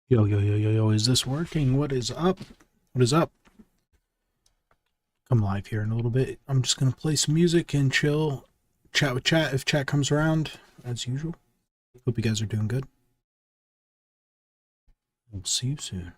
Yo, yo, yo, yo, yo, is this working? What is up? What is up? Come live here in a little bit. I'm just going to play some music and chill, chat with chat if chat comes around, as usual. Hope you guys are doing good. We'll see you soon.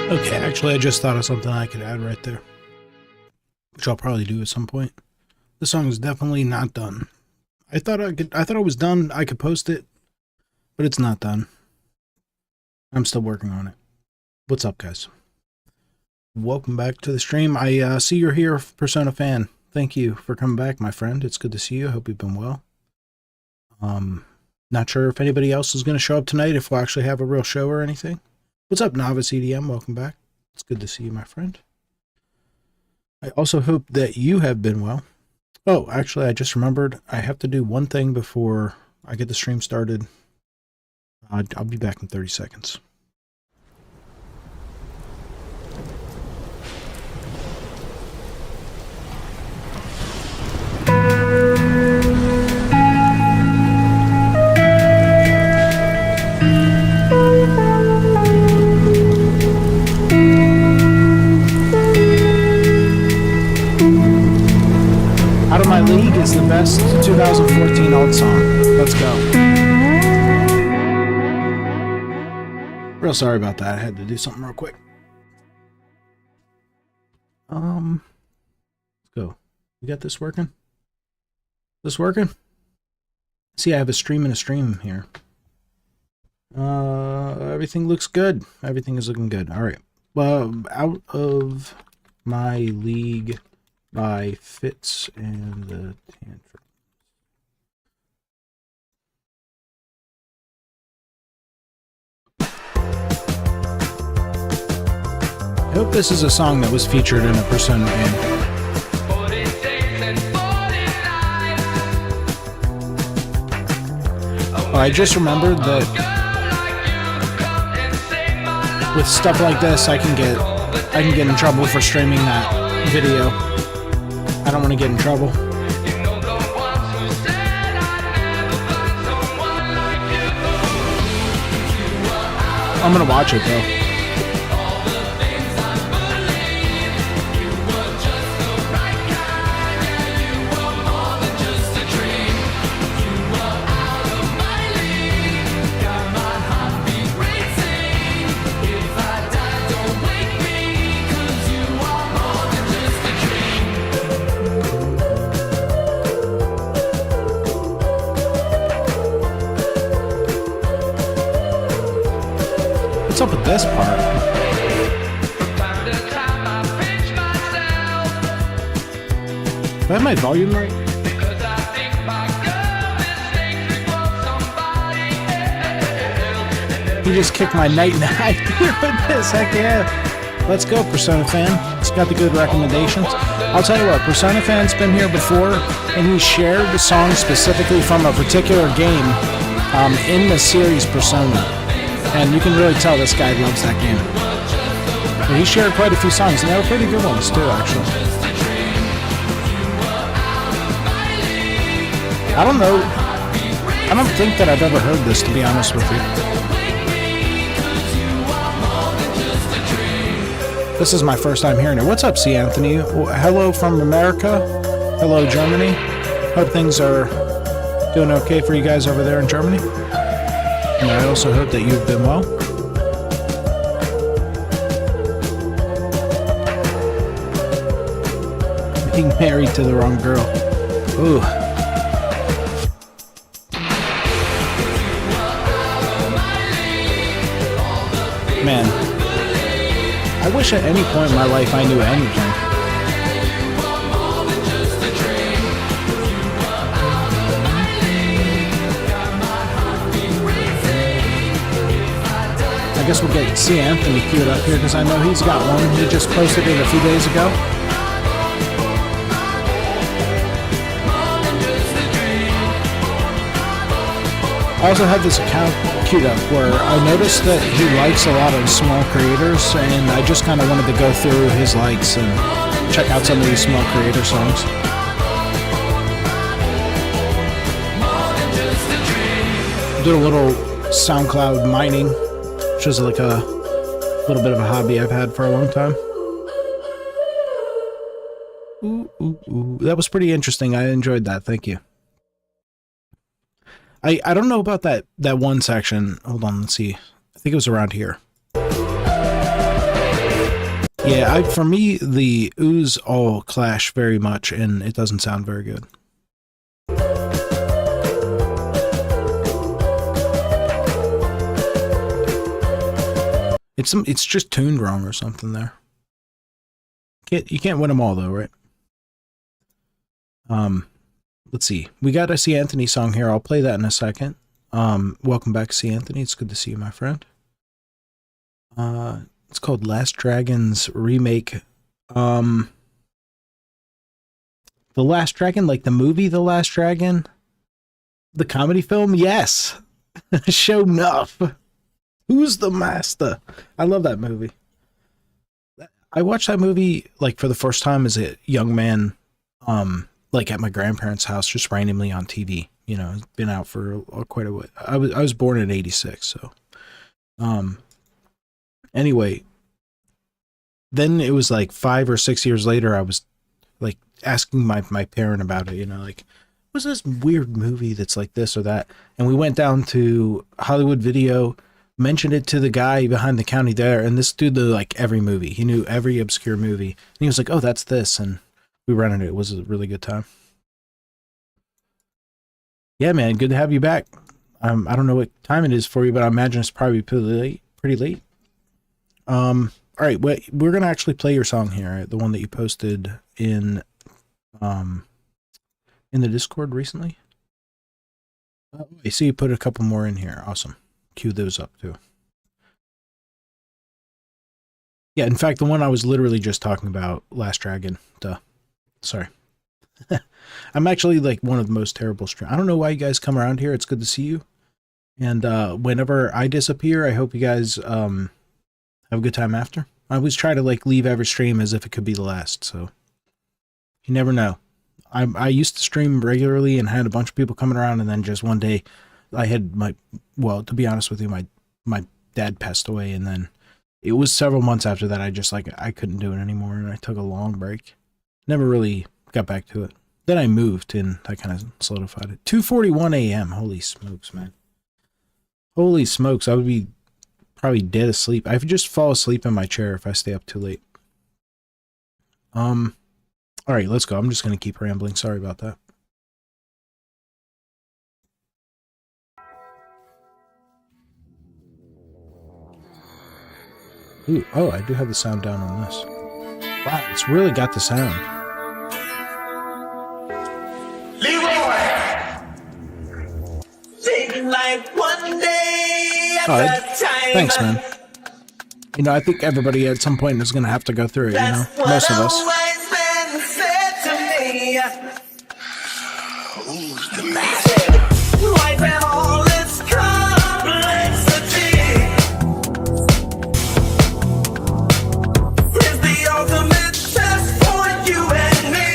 Okay, actually, I just thought of something I could add right there, which I'll probably do at some point. The song is definitely not done. I thought it was done. I could post it, but it's not done. I'm still working on it. What's up, guys? Welcome back to the stream. I see you're here, Persona fan. Thank you for coming back, my friend. It's good to see you. Hope you've been well. Not sure if anybody else is going to show up tonight, if we'll actually have a real show or anything. What's up, Novice EDM? Welcome back. It's good to see you, my friend. I also hope that you have been well. Oh, actually, I just remembered I have to do one thing before I get the stream started. I'll be back in 30 seconds. Out of My League is the best 2014 alt song. Let's go. Real sorry about that. I had to do something real quick. Let's go. You got this working? This working? See, I have a stream and a stream here. Everything looks good. Everything is looking good. All right. Out of My League by Fitz and the Tantrum. I hope this is a song that was featured in a Persona game. Oh, I just remembered that with stuff like this, I can get in trouble for streaming that video. I don't want to get in trouble. I'm gonna watch it though. What's up with this part? Do I have my volume right? You just kicked my night night here with this. Heck yeah. Let's go, Persona fan. It's got the good recommendations. I'll tell you what, Persona fan's been here before, and he shared the song specifically from a particular game in the series Persona. And you can really tell this guy loves that game. But he shared quite a few songs, and they were pretty good ones too, actually. I don't know. I don't think that I've ever heard this, to be honest with you. This is my first time hearing it. What's up, C. Anthony? Hello from America. Hello, Germany. Hope things are doing okay for you guys over there in Germany. And I also hope that you've been well. Being married to the wrong girl. Ooh. Man. I wish at any point in my life I knew anything. I guess we'll get C. Anthony queued up here because I know he's got one. He just posted it a few days ago. I also have this account queued up where I noticed that he likes a lot of small creators, and I just kind of wanted to go through his likes and check out some of these small creator songs. Did a little SoundCloud mining, which is like a little bit of a hobby I've had for a long time. Ooh, ooh, ooh. That was pretty interesting. I enjoyed that. Thank you. I don't know about that one section. Hold on, let's see. I think it was around here. Yeah, for me, the oohs all clash very much, and it doesn't sound very good. It's just tuned wrong or something there. can't win them all though, right? Let's see. We got a C. Anthony song here. I'll play that in a second. Welcome back, C. Anthony. It's good to see you, my friend. It's called Last Dragon's remake. The Last Dragon, like the movie The Last Dragon? The comedy film? Yes. Show enough. Who's the master? I love that movie. I watched that movie like for the first time as a young man, like at my grandparents' house, just randomly on TV. You know, it's been out for quite a while. I was born in '86, so. Anyway, then it was like 5 or 6 years later, I was like asking my parent about it, you know, like, what's this weird movie that's like this or that? And we went down to Hollywood Video, mentioned it to the guy behind the counter there, and this dude knew like every movie. He knew every obscure movie. And he was like, oh, that's this. And we rented it. It was a really good time. Yeah, man, good to have you back. I don't know what time it is for you, but I imagine it's probably pretty late. All right, we're gonna actually play your song here, right? The one that you posted in the Discord recently. I see you put a couple more in here. Awesome. Cue those up too. Yeah, in fact, the one I was literally just talking about, Last Dragon. Duh. Sorry. I'm actually like one of the most terrible I don't know why you guys come around here. It's good to see you. And whenever I disappear, I hope you guys have a good time after. I always try to like leave every stream as if it could be the last, so you never know. I used to stream regularly and had a bunch of people coming around, and then just one day I had well, to be honest with you, my dad passed away, and then it was several months after that I just like I couldn't do it anymore, and I took a long break. Never really got back to it. Then I moved and I kind of solidified it. 2:41 a.m. Holy smokes, man. Holy smokes, I would be probably dead asleep. I would just fall asleep in my chair if I stay up too late. All right, let's go. I'm just going to keep rambling. Sorry about that. Ooh, oh, I do have the sound down on this. Wow, it's really got the sound. Like one day at oh, time. Thanks, man. You know, I think everybody at some point is going to have to go through it, you know? Most of us. Who's the master? Life and all its complexity is the ultimate test for you and me.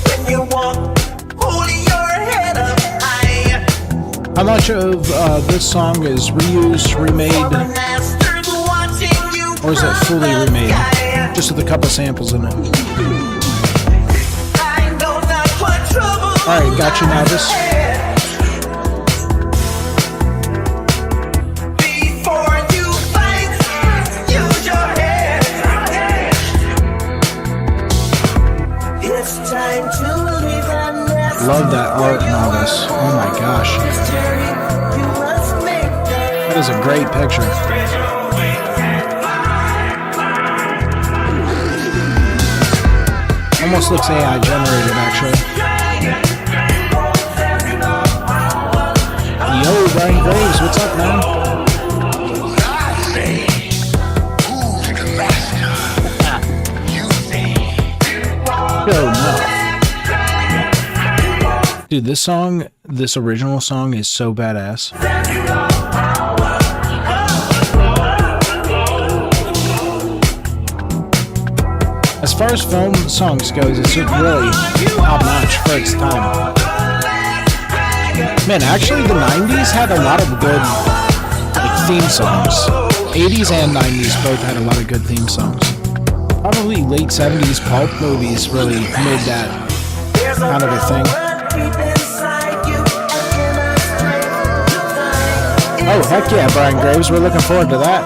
When you walk, hold your head up high. How much of this song is reused, remade, or is it fully remade? Just with a couple samples in it. Alright, got you, Novice. Love that art, Novice. Oh my gosh. That is a great picture. Almost looks AI generated, actually. Yo, Brian Graves, what's up, man? Yo, no. Dude, this song, this original song is so badass. As far as film songs goes, it's really top-notch for its time. Man, actually the 90s had a lot of good like, theme songs. 80s and 90s both had a lot of good theme songs. Probably late 70s pulp movies really made that kind of a thing. Oh, heck yeah, Brian Graves. We're looking forward to that.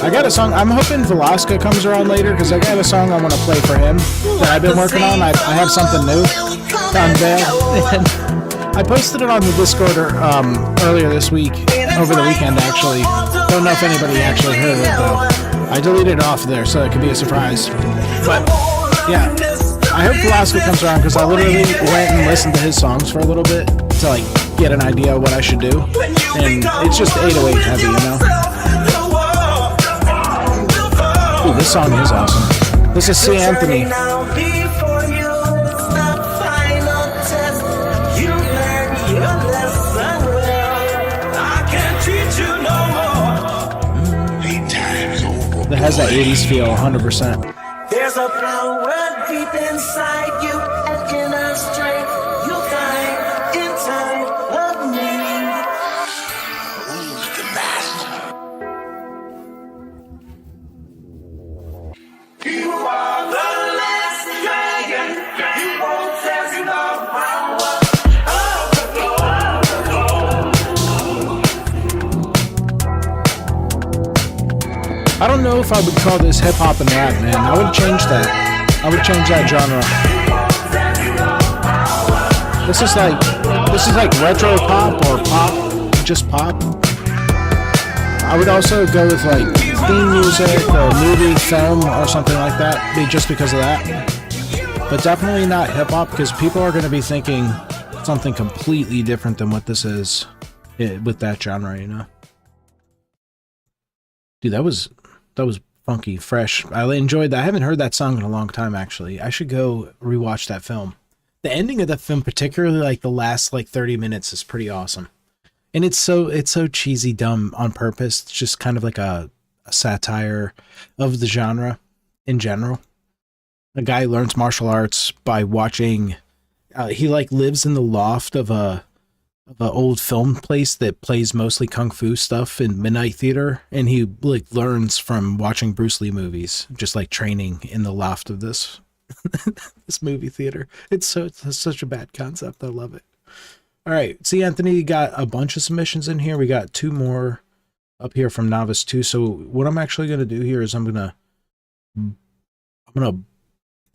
I got a song. I'm hoping Velasca comes around later because I got a song I want to play for him that I've been working on. I have something new to unveil. I posted it on the Discord earlier this week, over the weekend actually. But don't know if anybody actually heard it though. I deleted it off there so it could be a surprise. But yeah, I hope Velasco comes around because I literally went and listened to his songs for a little bit to like get an idea of what I should do. And it's just 808 heavy, you know? Ooh, this song is awesome. This is C. Anthony. That has that 80s feel, 100%. There's a power deep inside you, and inner strength you'll find inside of me. Who's the master? You are the last dragon. You won't test the power of the I don't know if I would call this hip hop and rap, man. I would change that. I would change that genre. This is like retro pop or pop, just pop. I would also go with like theme music or movie, film, or something like that, just because of that. But definitely not hip hop because people are going to be thinking something completely different than what this is with that genre, you know. Dude, that was funky, fresh. I enjoyed that. I haven't heard that song in a long time, actually. I should go rewatch that film. The ending of the film, particularly like the last like 30 minutes, is pretty awesome. And it's so cheesy dumb on purpose. It's just kind of like a satire of the genre in general. A guy learns martial arts by watching. He like lives in the loft of a old film place that plays mostly kung fu stuff in Midnight Theater, and he like learns from watching Bruce Lee movies, just like training in the loft of this this movie theater. It's such a bad concept. I love it. All right, see, Anthony got a bunch of submissions in here. We got 2 more up here from Novice 2. So what I'm actually going to do here is I'm gonna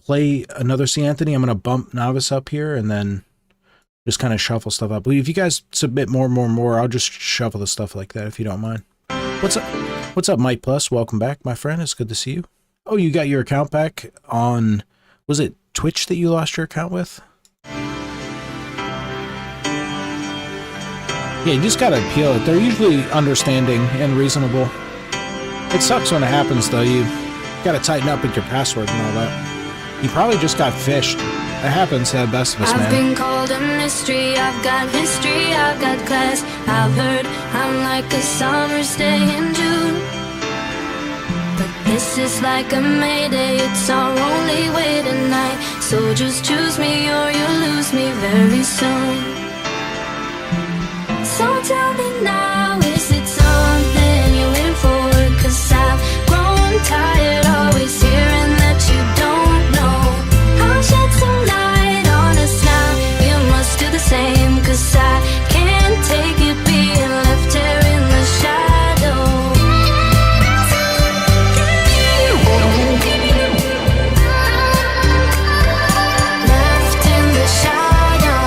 play another C. Anthony. I'm gonna bump Novice up here and then just kind of shuffle stuff up. If you guys submit more, I'll just shuffle the stuff like that if you don't mind. What's up? What's up, Mike Plus? Welcome back, my friend. It's good to see you. Oh, you got your account back on, was it Twitch that you lost your account with? Yeah, you just gotta appeal it. They're usually understanding and reasonable. It sucks when it happens, though. You gotta tighten up with your password and all that. You probably just got fished. It happens to the best of us, man. I've been called a mystery, I've got history, I've got class. I've heard I'm like a summer's day in June. But this is like a mayday, it's our only way tonight. So just choose me or you'll lose me very soon. So tell me now, is it something you're waiting for? 'Cause I've grown tired always hearing that you don't know. I'll shed some light on us now, you must do the same. 'Cause I can't take it being left here in the shadow. Left in the shadow.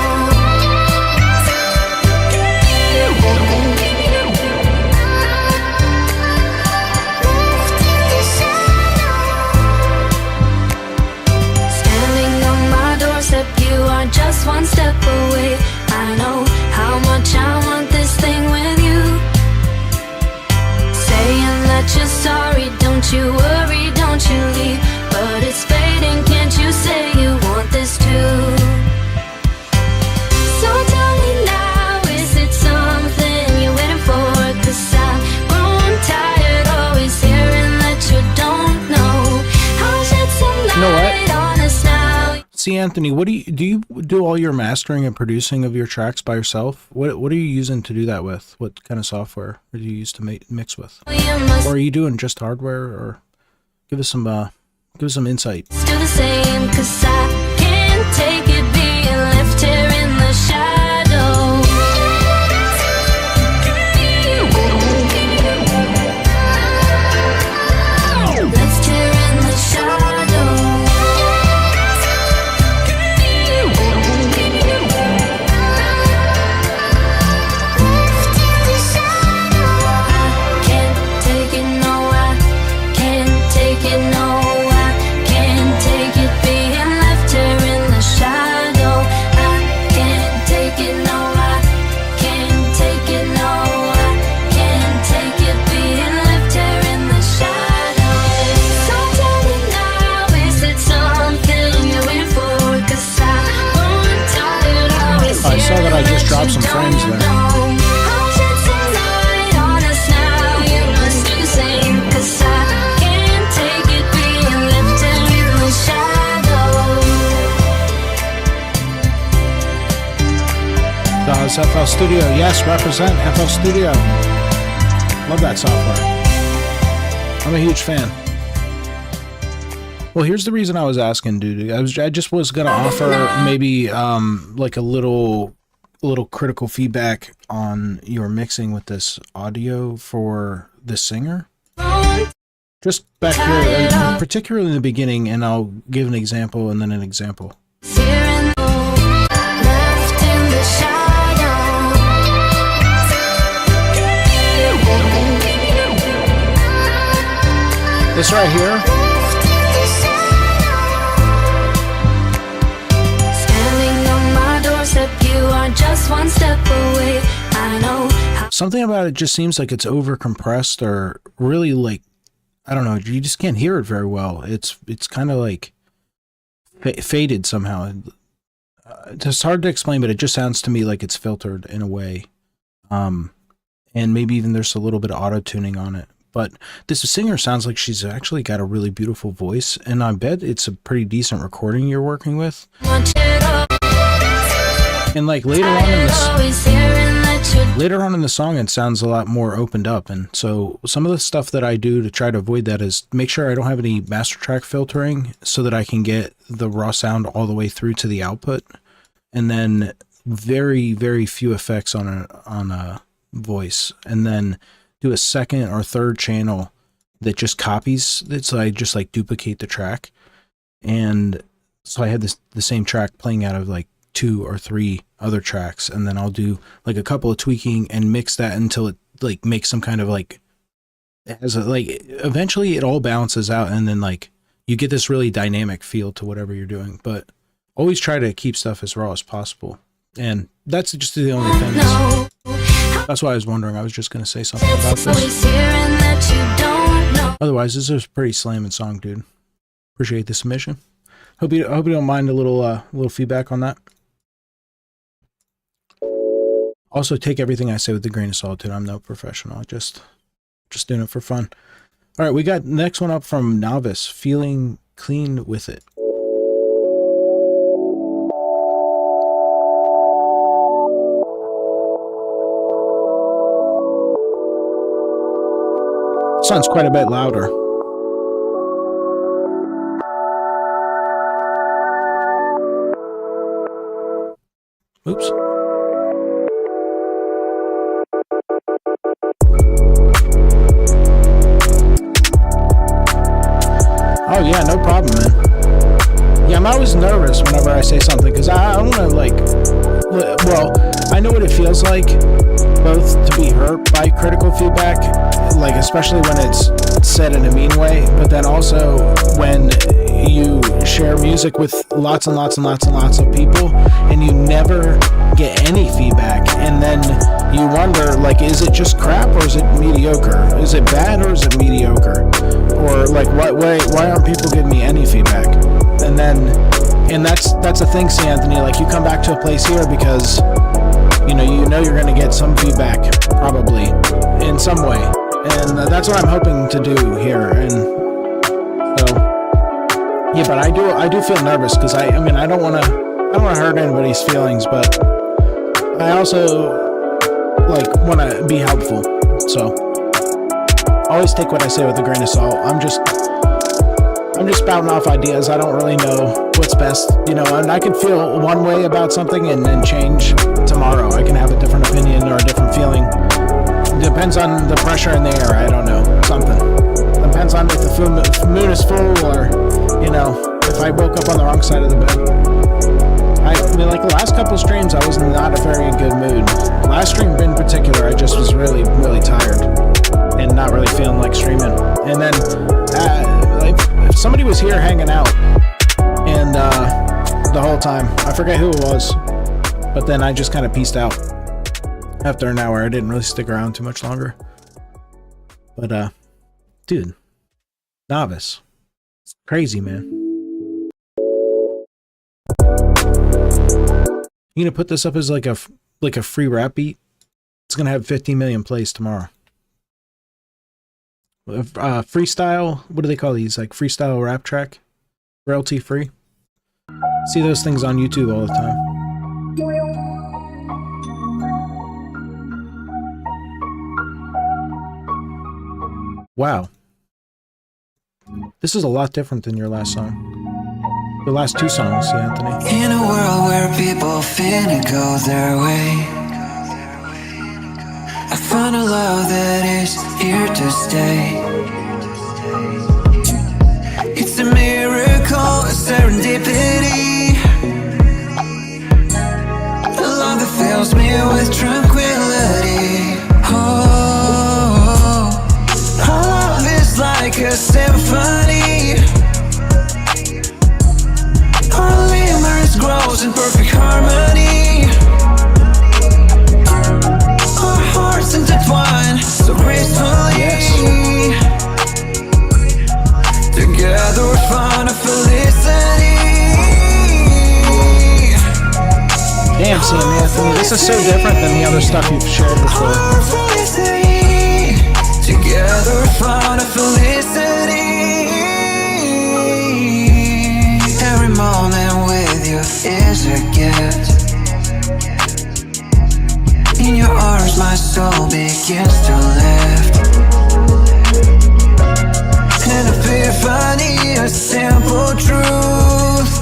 Standing on my doorstep, you are just one step away. I know how much I want this thing with you. Saying that you're sorry, don't you worry, don't you leave. But it's fading, can't you say you want this too? So tell me now, is it something you're waiting for? 'Cause I've grown tired always hearing that you don't know. I'll shed some know what? light on us now. See, Anthony, what do you do all your mastering and producing of your tracks by yourself? What are you using to do that with? What kind of software do you use to mix with? You must Or are you doing just hardware? Or give us some insight. do the same, 'cause I can't take it being left here in the shadow. Left here in the shadow. Left in the shadow. I can't FL Studio. Yes, represent FL Studio. Love that software. I'm a huge fan. Well, here's the reason I was asking, dude. I just was gonna offer maybe like a little critical feedback on your mixing with this audio for the singer. Just back here, particularly in the beginning, and I'll give an example and then an example. This right here. Standing on my doorstep, you are just one step away. I know. Something about it just seems like it's over compressed or really like, I don't know, you just can't hear it very well. It's kind of like faded somehow. It's hard to explain, but it just sounds to me like it's filtered in a way. And maybe even there's a little bit of auto tuning on it. But this singer sounds like she's actually got a really beautiful voice, and I bet it's a pretty decent recording you're working with. And like later on in the song, it sounds a lot more opened up. And so some of the stuff that I do to try to avoid that is make sure I don't have any master track filtering so that I can get the raw sound all the way through to the output. And then very, very few effects on a voice. And then do a second or third channel that just copies it, so I just like duplicate the track. And so I had the same track playing out of like 2 or 3 other tracks, and then I'll do like a couple of tweaking and mix that until it like makes some kind of like, as a, like eventually it all balances out, and then like you get this really dynamic feel to whatever you're doing. But always try to keep stuff as raw as possible, and that's just the only thing. That's why I was wondering. I was just going to say something about this. Otherwise, this is a pretty slamming song, dude. Appreciate the submission. Hope you don't mind a little feedback on that. Also, take everything I say with a grain of salt, dude. I'm no professional. Just doing it for fun. All right, we got next one up from Novice. Feeling clean with it. Sounds quite a bit louder. Oops. Oh yeah, no problem, man. Yeah, I'm always nervous whenever I say something because I want to like, well, I know what it feels like both to be hurt by critical feedback, like especially when it's said in a mean way, but then also when you share music with lots and lots and lots and lots of people and you never get any feedback, and then you wonder, like, is it just crap or is it mediocre? Is it bad or is it mediocre? Or like, why aren't people giving me any feedback? And that's the thing, C. Anthony, like you come back to a place here because you know you're going to get some feedback probably in some way, and that's what I'm hoping to do here. And so yeah, but I do feel nervous because I mean I don't want to hurt anybody's feelings, but I also like want to be helpful. So always take what I say with a grain of salt. I'm just spouting off ideas. I don't really know what's best, and I can feel one way about something and then change tomorrow. I can have a different opinion or a different feeling. Depends on the pressure in the air. I don't know. Something. Depends on if the moon is full or, if I woke up on the wrong side of the bed. I mean, like the last couple streams, I was not a very good mood. Last stream in particular, I just was really, really tired and not really feeling like streaming. And then, if somebody was here hanging out and the whole time, I forget who it was, but then I just kind of peaced out after an hour. I didn't really stick around too much longer. But dude, Novice, it's crazy, man. You gonna put this up as like a free rap beat? It's gonna have 15 million plays tomorrow. Freestyle, what do they call these? Like freestyle rap track? Royalty free? See those things on YouTube all the time. Wow. This is a lot different than your last song. The last two songs, yeah, Anthony. In a world where people finna go their way, I found a love that is here to stay. It's a miracle, a serendipity, a love that fills me with tranquility. Oh, our love is like a symphony. Our limerence grows in perfect harmony. Our hearts intertwine so gracefully. Yes. Together we found a felicity. Damn, Sam Anthony, this is so different than the other stuff you've shared before. Our felicity. Together we found a felicity. Every moment with you is a gift. In your arms my soul begins to lift. An epiphany, a simple truth.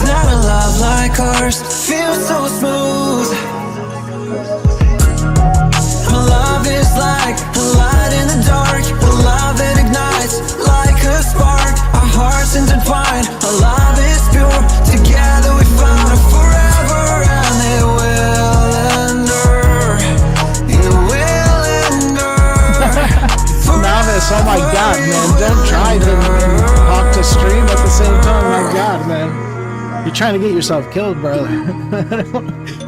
Not a love like ours feels so smooth. Our love is like a light in the dark, a love that ignites like a spark. Our hearts intertwine, our love is pure. Together we found a forever, and it will endure. It will endure. Novice, oh my god, man, don't try to talk to stream at the same time. My god, man, you're trying to get yourself killed, brother. I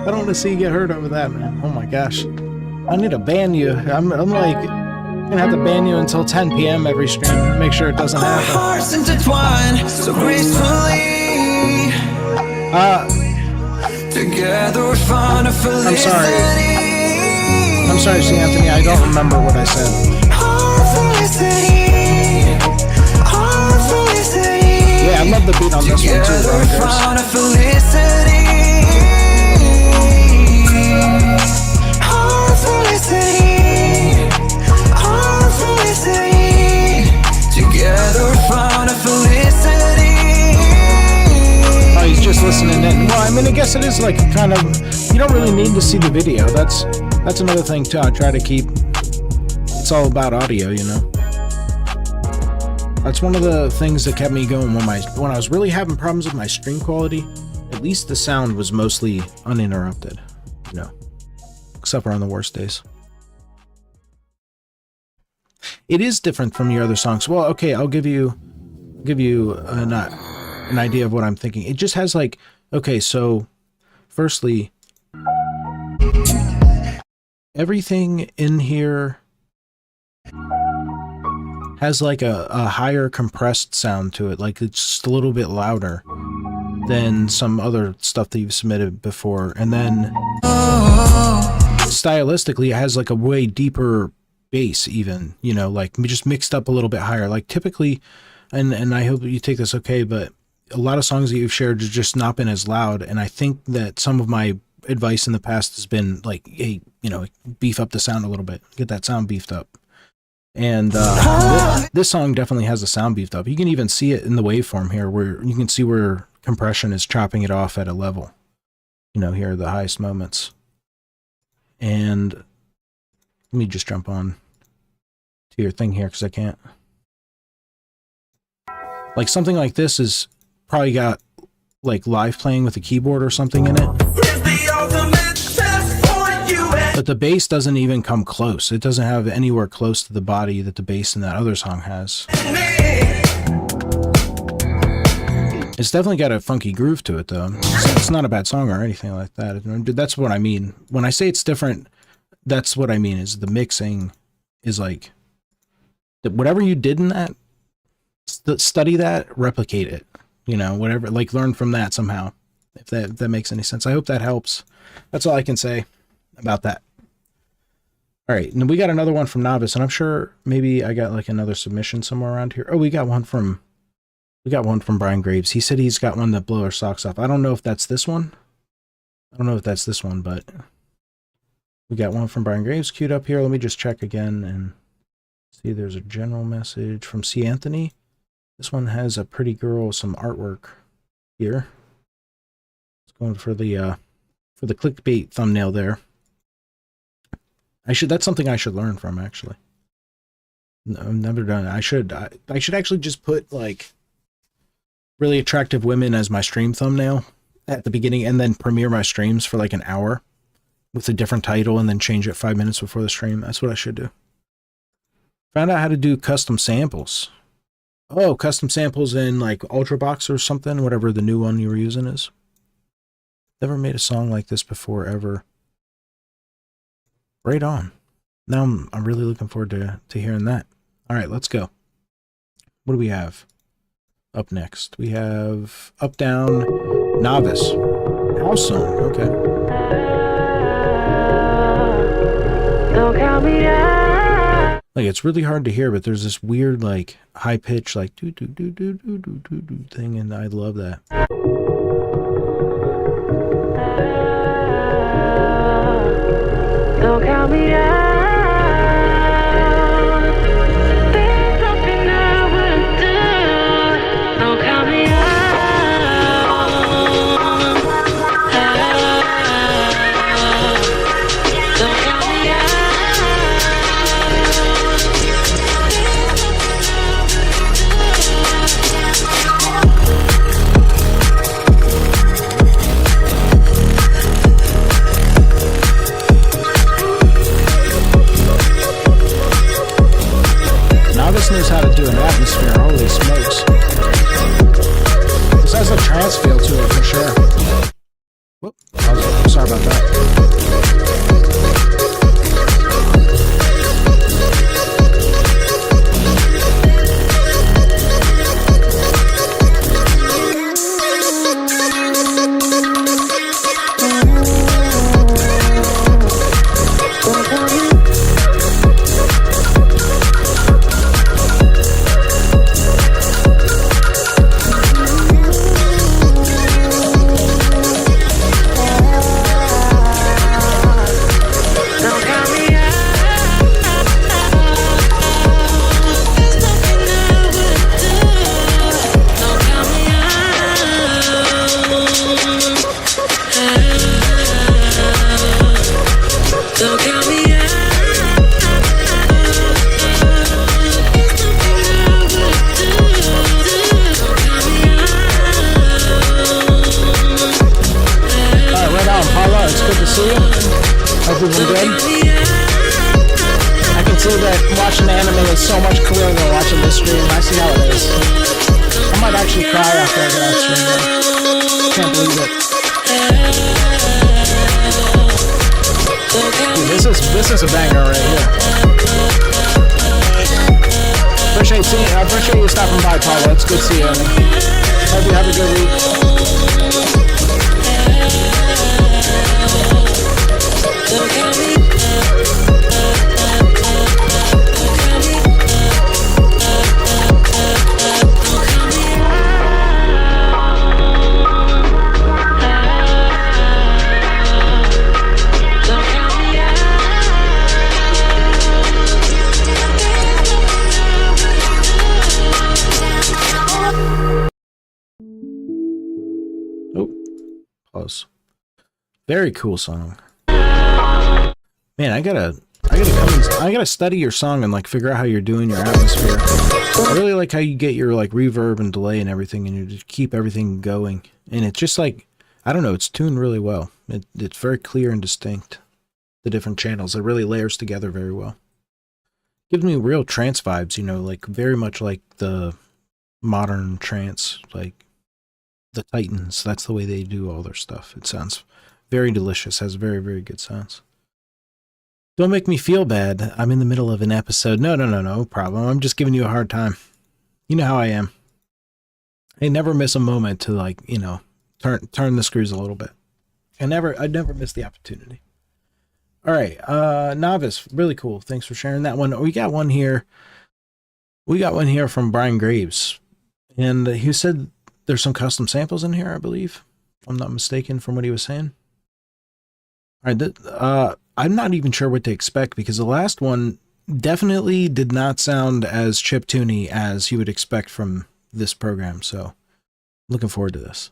don't want to see you get hurt over that, man. Oh my gosh, I need to ban you. I'm like gonna have to ban you until 10 p.m. every stream. Make sure it doesn't Our happen. hearts intertwine so gracefully. Together we found a felicity. I'm sorry, C. Anthony, I don't remember what I said. Our felicity. Our felicity. Yeah, I love the beat on this one too, Together we bro. found a felicity. Our felicity. Our felicity. Together we found a felicity. Oh, he's just listening in. Well, I mean, I guess it is like kind of, you don't really need to see the video. That's another thing too. I try to keep, it's all about audio, you know. That's one of the things that kept me going when I was really having problems with my stream quality. At least the sound was mostly uninterrupted, you know, except for on the worst days. It is different from your other songs. Well, okay, I'll give you an idea of what I'm thinking. It just has like, okay, so firstly, everything in here has like a higher compressed sound to it. Like it's just a little bit louder than some other stuff that you've submitted before. And then stylistically, it has like a way deeper bass even, you know, like just mixed up a little bit higher. Like typically, and I hope you take this okay, but a lot of songs that you've shared have just not been as loud. And I think that some of my advice in the past has been like, hey, you know, beef up the sound a little bit, get that sound beefed up. And this song definitely has the sound beefed up. You can even see it in the waveform here, where you can see where compression is chopping it off at a level. You know, here are the highest moments. And let me just jump on to your thing here because I can't. Like something like this is probably got like live playing with a keyboard or something in it. But the bass doesn't even come close. It doesn't have anywhere close to the body that the bass in that other song has. It's definitely got a funky groove to it, though. It's not a bad song or anything like that. That's what I mean. When I say it's different, that's what I mean, is the mixing is like, whatever you did in that, study that, replicate it. You know, whatever, like learn from that somehow. If that makes any sense. I hope that helps. That's all I can say about that. All right, and we got another one from Novice, and I'm sure maybe I got like another submission somewhere around here. Oh, we got one from Brian Graves. He said he's got one that blow our socks off. I don't know if that's this one. But we got one from Brian Graves queued up here. Let me just check again, and See, there's a general message from C. Anthony. This one has a pretty girl, some artwork here. It's going for the clickbait thumbnail there. That's something I should learn from, actually. No, I've never done it. I should actually just put like really attractive women as my stream thumbnail at the beginning and then premiere my streams for like an hour with a different title and then change it 5 minutes before the stream. That's what I should do. Found out how to do custom samples. Oh, custom samples in like Ultrabox or something, whatever the new one you were using is. Never made a song like this before, ever. Right on. Now I'm really looking forward to hearing that. All right, let's go. What do we have up next? We have Up Down Novice. House song, okay. Don't count me out. Like, it's really hard to hear, but there's this weird, like, high pitch, like, do do do do do do do do thing, and I love that. Don't count me out. There's something I wouldn't do. Don't count me out. Don't count me out. Novice knows how to do an atmosphere, holy smokes. This has a trance feel to it for sure. Whoop, sorry about that. This is a banger right here. Appreciate you stopping by, Paula. It's good to see you. Hope you have a good week. Very cool song. Man, I gotta study your song and like figure out how you're doing your atmosphere. I really like how you get your like reverb and delay and everything, and you just keep everything going. And it's just like, I don't know, it's tuned really well. It's very clear and distinct. The different channels, it really layers together very well. Gives me real trance vibes, you know, like very much like the modern trance, like the Titans. That's the way they do all their stuff. It sounds very delicious, has very, very good sounds. Don't make me feel bad. I'm in the middle of an episode. No problem. I'm just giving you a hard time. You know how I am. I never miss a moment to, like, you know, turn the screws a little bit. I never miss the opportunity. All right, Novice, really cool. Thanks for sharing that one. We got one here. We got one here from Brian Graves, and he said there's some custom samples in here, I believe, if I'm not mistaken from what he was saying. All right, I'm not even sure what to expect because the last one definitely did not sound as chiptune-y as you would expect from this program. So looking forward to this.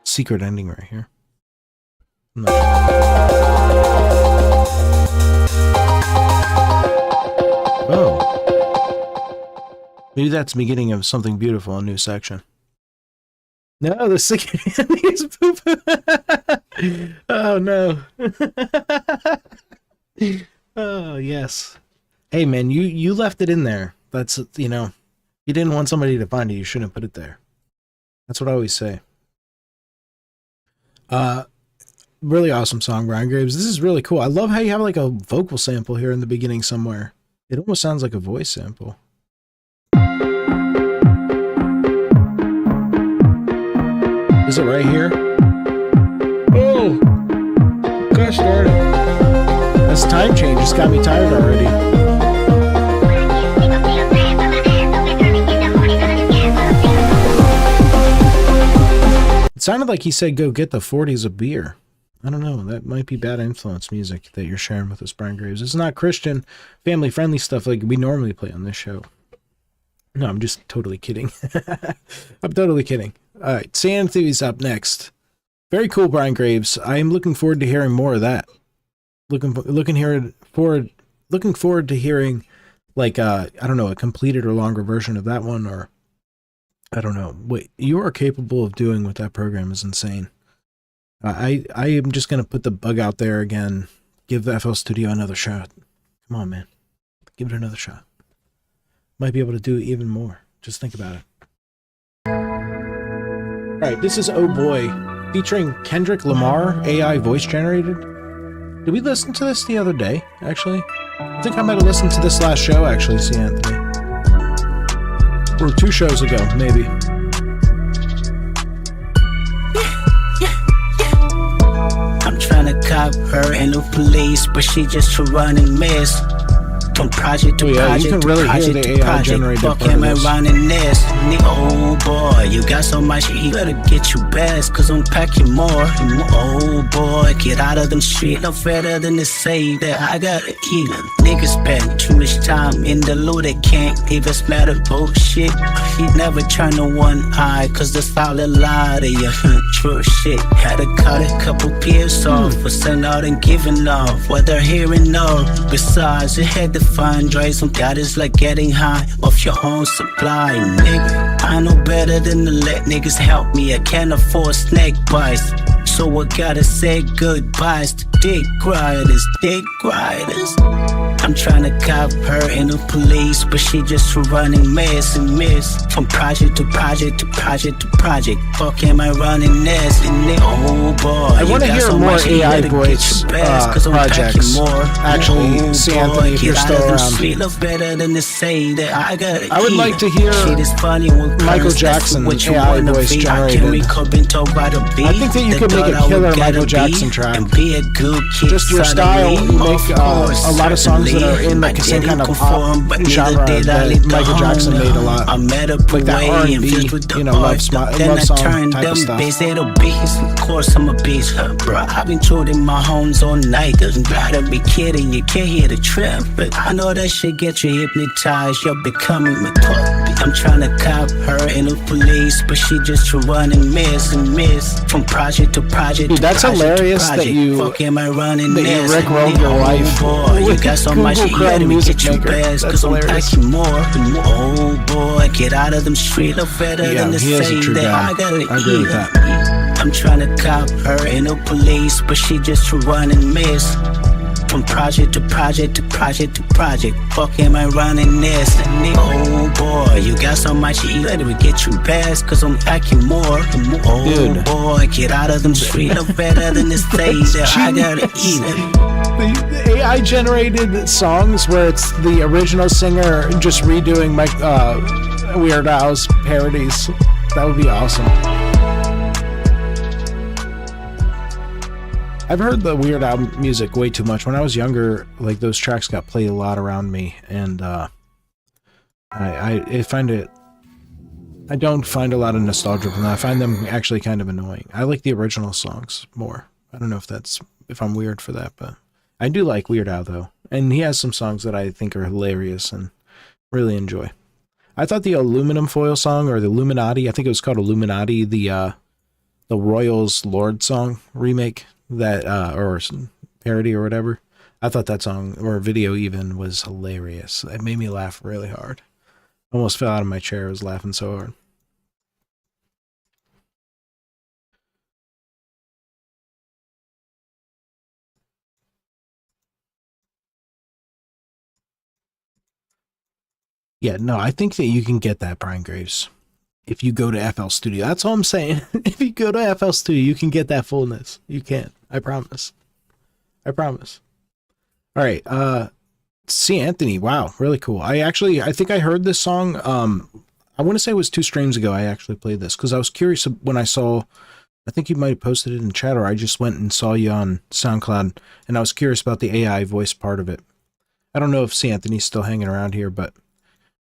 Secret ending right here. No. Oh. Maybe that's the beginning of something beautiful, a new section. No, the secret ending is poop. Oh no. Oh yes. Hey man, you left it in there. That's, you know, you didn't want somebody to find it, you shouldn't put it there. That's what I always say. Really awesome song, Brian Graves. This is really cool. I love how you have like a vocal sample here in the beginning somewhere. It almost sounds like a voice sample. Is it right here? Oh, gosh darn it. This time change just got me tired already. It sounded like he said, go get the 40s of beer. I don't know. That might be bad influence music that you're sharing with us, Brian Graves. It's not Christian, family-friendly stuff like we normally play on this show. No, I'm just totally kidding. I'm totally kidding. All right, Santheo's up next. Very cool, Brian Graves. I am looking forward to hearing more of that. Looking forward to hearing, like, I don't know, a completed or longer version of that one, or I don't know. What you are capable of doing with that program is insane. I am just going to put the bug out there again. Give the FL Studio another shot. Come on, man. Give it another shot. Might be able to do even more. Just think about it. All right, this is Oh Boy, featuring Kendrick Lamar, AI voice generated. Did we listen to this the other day, actually? I think I might have listened to this last show, actually, see Anthony. Or 2 shows ago, maybe. I'm trying to cop her in the police, but she just to run and miss. From project to project, you can really hear the AI generated part of this. Running this. Oh boy, you got so much heat, better get your best, cause I'm packing more. Oh boy, get out of them streets. No better than to say that I got a killer. Niggas spend too much time in the loop, they can't even smell the bullshit. He never turn to one eye, cause that's all a lie to you. True shit. Had to cut a couple peers off for sending out and giving off what they're hearing of. Besides, it had to find drugs, some God is like getting high off your own supply, nigga. I know better than to let niggas help me. I can't afford snake bites, so I gotta say goodbyes to dick riders, dick riders. I'm trying to cop her in the police, but she just running miss and miss. From project to project to project to project. Fuck am I running this? Oh boy, I want to hear more AI voice projects. Actually, see Anthony, if you're still around. Better than to say that I would like to hear Michael Jackson AI voice generated. I think that you could make a killer Michael Jackson track. And be a good kid. Just your style, you make a lot of songs that are in like the same kind of pop genre that Michael Jackson made a lot. I met up like that R&B, you know, love song type of stuff. Of course I'm a beast, bro. I've been touring my homes all night. Doesn't gotta be kidding, you can't hear the trip. But I know that shit get you hypnotized. You're becoming my puppy. I'm trying to cop her in the police, but she just to run and miss from project to project. Dude, that's hilarious that you Fuck, am I running that this? you rickrolled your wife. Boy, you got so much shit, let me get you best. Cause I'm packing more. Oh boy, get out of them streets. No better than to say that I gotta agree with that. I'm trying to cop her in the police, but she just to run and miss. From project to project to project to project. Fuck, am I running this? Oh boy, you got so much to eat. Let me get you best, cause I'm packing more. Oh Dude. boy, get out of them streets. No better than to say that I gotta eat it. The AI generated songs where it's the original singer just redoing Weird Al's parodies. That would be awesome. I've heard the Weird Al music way too much. When I was younger, like those tracks got played a lot around me, and I don't find a lot of nostalgia from that. I find them actually kind of annoying. I like the original songs more. I don't know if I'm weird for that, but I do like Weird Al though, and he has some songs that I think are hilarious and really enjoy. I thought the aluminum foil song, or the Illuminati, I think it was called Illuminati, the Royals Lord song remake, that or parody or whatever, I thought that song or video even was hilarious. It made me laugh really hard. Almost fell out of my chair. I was laughing so hard. Yeah, no, I think that you can get that, Brian Graves, if you go to FL Studio. That's all I'm saying. If you go to FL Studio, you can get that fullness. You can. I promise. I promise. All right. C. Anthony. Wow. Really cool. I think I heard this song. I want to say it was 2 streams ago I actually played this because I was curious when I saw, I think you might have posted it in chat, or I just went and saw you on SoundCloud, and I was curious about the AI voice part of it. I don't know if C. Anthony's still hanging around here, but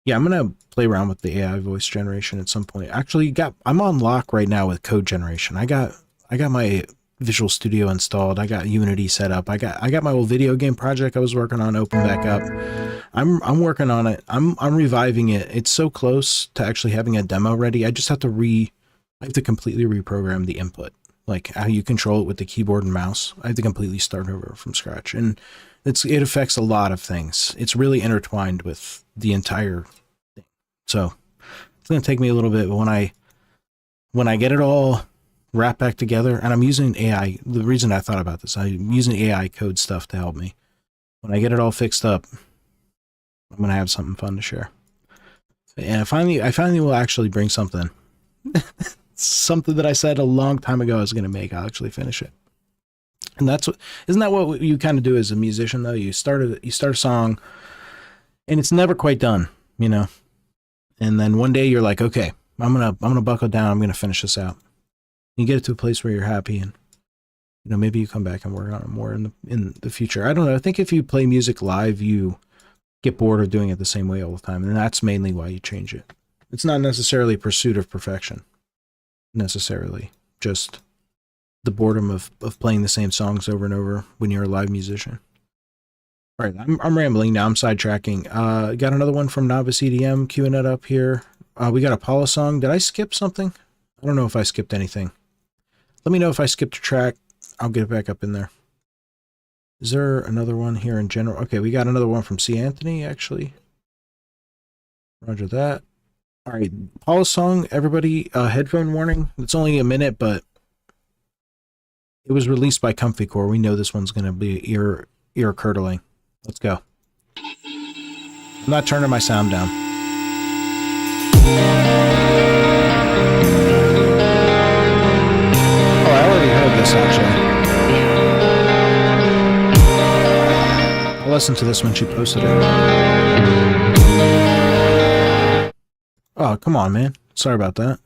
yeah, I'm going to play around with the AI voice generation at some point. Actually, I'm on lock right now with code generation. I got my Visual Studio installed. I got Unity set up. I got my old video game project I was working on open back up. I'm working on it. I'm reviving it. It's so close to actually having a demo ready. I just have to completely reprogram the input, like how you control it with the keyboard and mouse. I have to completely start over from scratch, and it affects a lot of things. It's really intertwined with the entire thing. So it's going to take me a little bit, but when I get it all wrapped back together, and I'm using AI, the reason I thought about this, I'm using AI code stuff to help me. When I get it all fixed up, I'm going to have something fun to share. And I finally will actually bring something. Something that I said a long time ago I was going to make. I'll actually finish it. And isn't that what you kind of do as a musician though? You start a song and it's never quite done, you know? And then one day you're like, okay, I'm going to buckle down. I'm going to finish this out. You get it to a place where you're happy, and you know, maybe you come back and work on it more in the future. I don't know. I think if you play music live, you get bored of doing it the same way all the time, and that's mainly why you change it. It's not necessarily pursuit of perfection, necessarily, just the boredom of playing the same songs over and over when you're a live musician. All right, I'm rambling now. I'm sidetracking. Got another one from Novice EDM queuing it up here. We got a Paula song. Did I skip something? I don't know if I skipped anything. Let me know if I skipped a track. I'll get it back up in there. Is there another one here in general? Okay, we got another one from C. Anthony, actually. Roger that. All right, Paula's song, everybody, headphone warning. It's only a minute, but it was released by Comfy Core. We know this one's going to be ear curdling. Let's go. I'm not turning my sound down. Oh, I already heard this, actually. I'll listen to this when she posted it. Oh, come on, man. Sorry about that.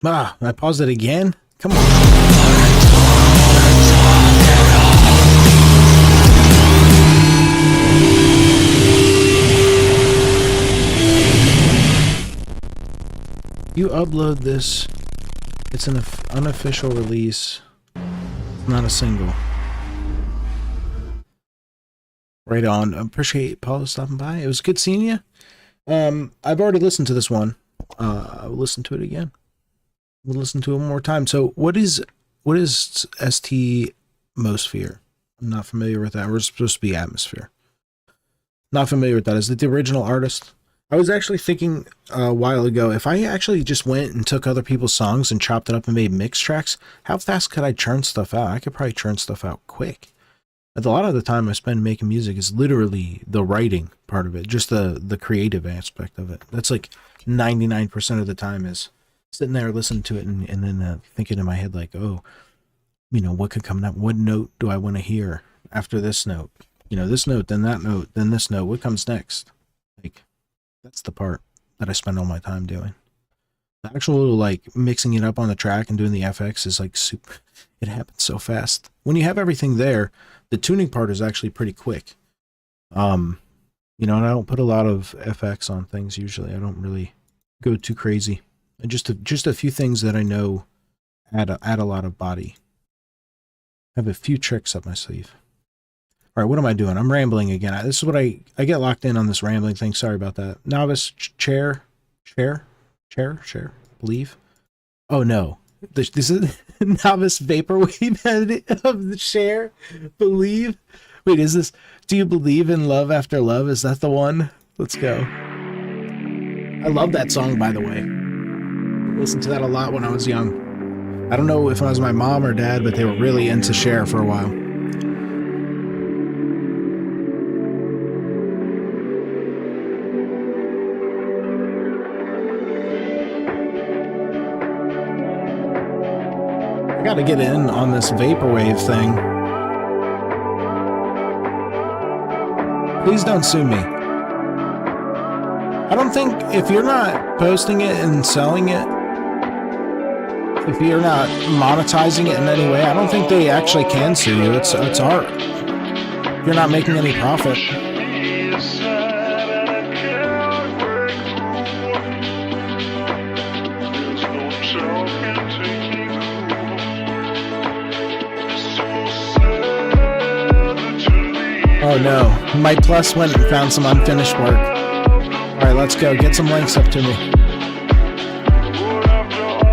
Ah, I paused it again? Come on. You upload this, it's an unofficial release, not a single. Right on. Appreciate Paul stopping by. It was good seeing you. I've already listened to this one. I'll listen to it again. We'll listen to it one more time. So what is ST Mosphere? I'm not familiar with that. We're supposed to be Atmosphere. Not familiar with that. Is it the original artist? I was actually thinking a while ago, if I actually just went and took other people's songs and chopped it up and made mix tracks, how fast could I churn stuff out? I could probably churn stuff out quick. But a lot of the time I spend making music is literally the writing part of it, just the creative aspect of it. That's like 99% of the time is sitting there listening to it and then thinking in my head like, oh, you know, what could come up? What note do I want to hear after this note? You know, this note, then that note, then this note. What comes next? Like, that's the part that I spend all my time doing. The actual, like, mixing it up on the track and doing the FX is like super. It happens so fast. When you have everything there, the tuning part is actually pretty quick. You know, and I don't put a lot of FX on things usually. I don't really go too crazy. And just a few things that I know add a lot of body. I have a few tricks up my sleeve. All right, what am I doing? I'm rambling again. This is what I get locked in on this rambling thing. Sorry about that. Novice share, believe. Oh no, this is novice vaporwave edit of the share, believe. Wait, is this? Do you believe in love after love? Is that the one? Let's go. I love that song, by the way. I listened to that a lot when I was young. I don't know if it was my mom or dad, but they were really into Cher for a while. I gotta get in on this vaporwave thing. Please don't sue me. I don't think if you're not posting it and selling it, if you're not monetizing it in any way, I don't think they actually can sue you. It's art. If you're not making any profit. Oh no, my plus went and found some unfinished work. Alright, let's go. Get some links up to me.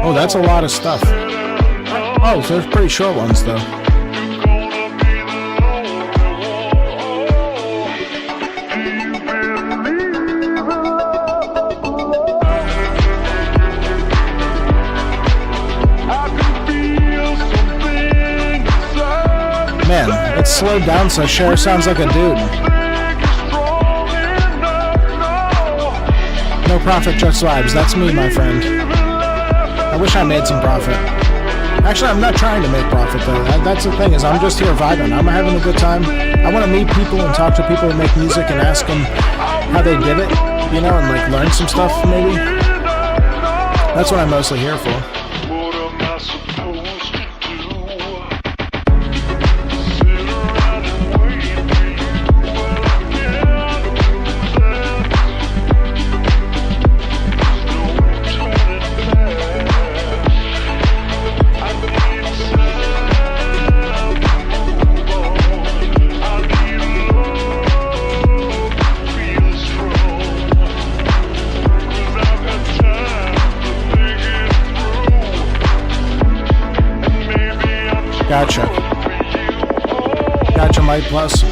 Oh, that's a lot of stuff. Oh, so there's pretty short ones though. Man, it's slowed down so Cher sounds like a dude. No profit, just vibes. That's me, my friend. I wish I made some profit. Actually, I'm not trying to make profit, though. That's the thing, is I'm just here vibing. I'm having a good time. I want to meet people and talk to people who make music and ask them how they did it, you know, and like learn some stuff, maybe. That's what I'm mostly here for. Gotcha, Mike Plus.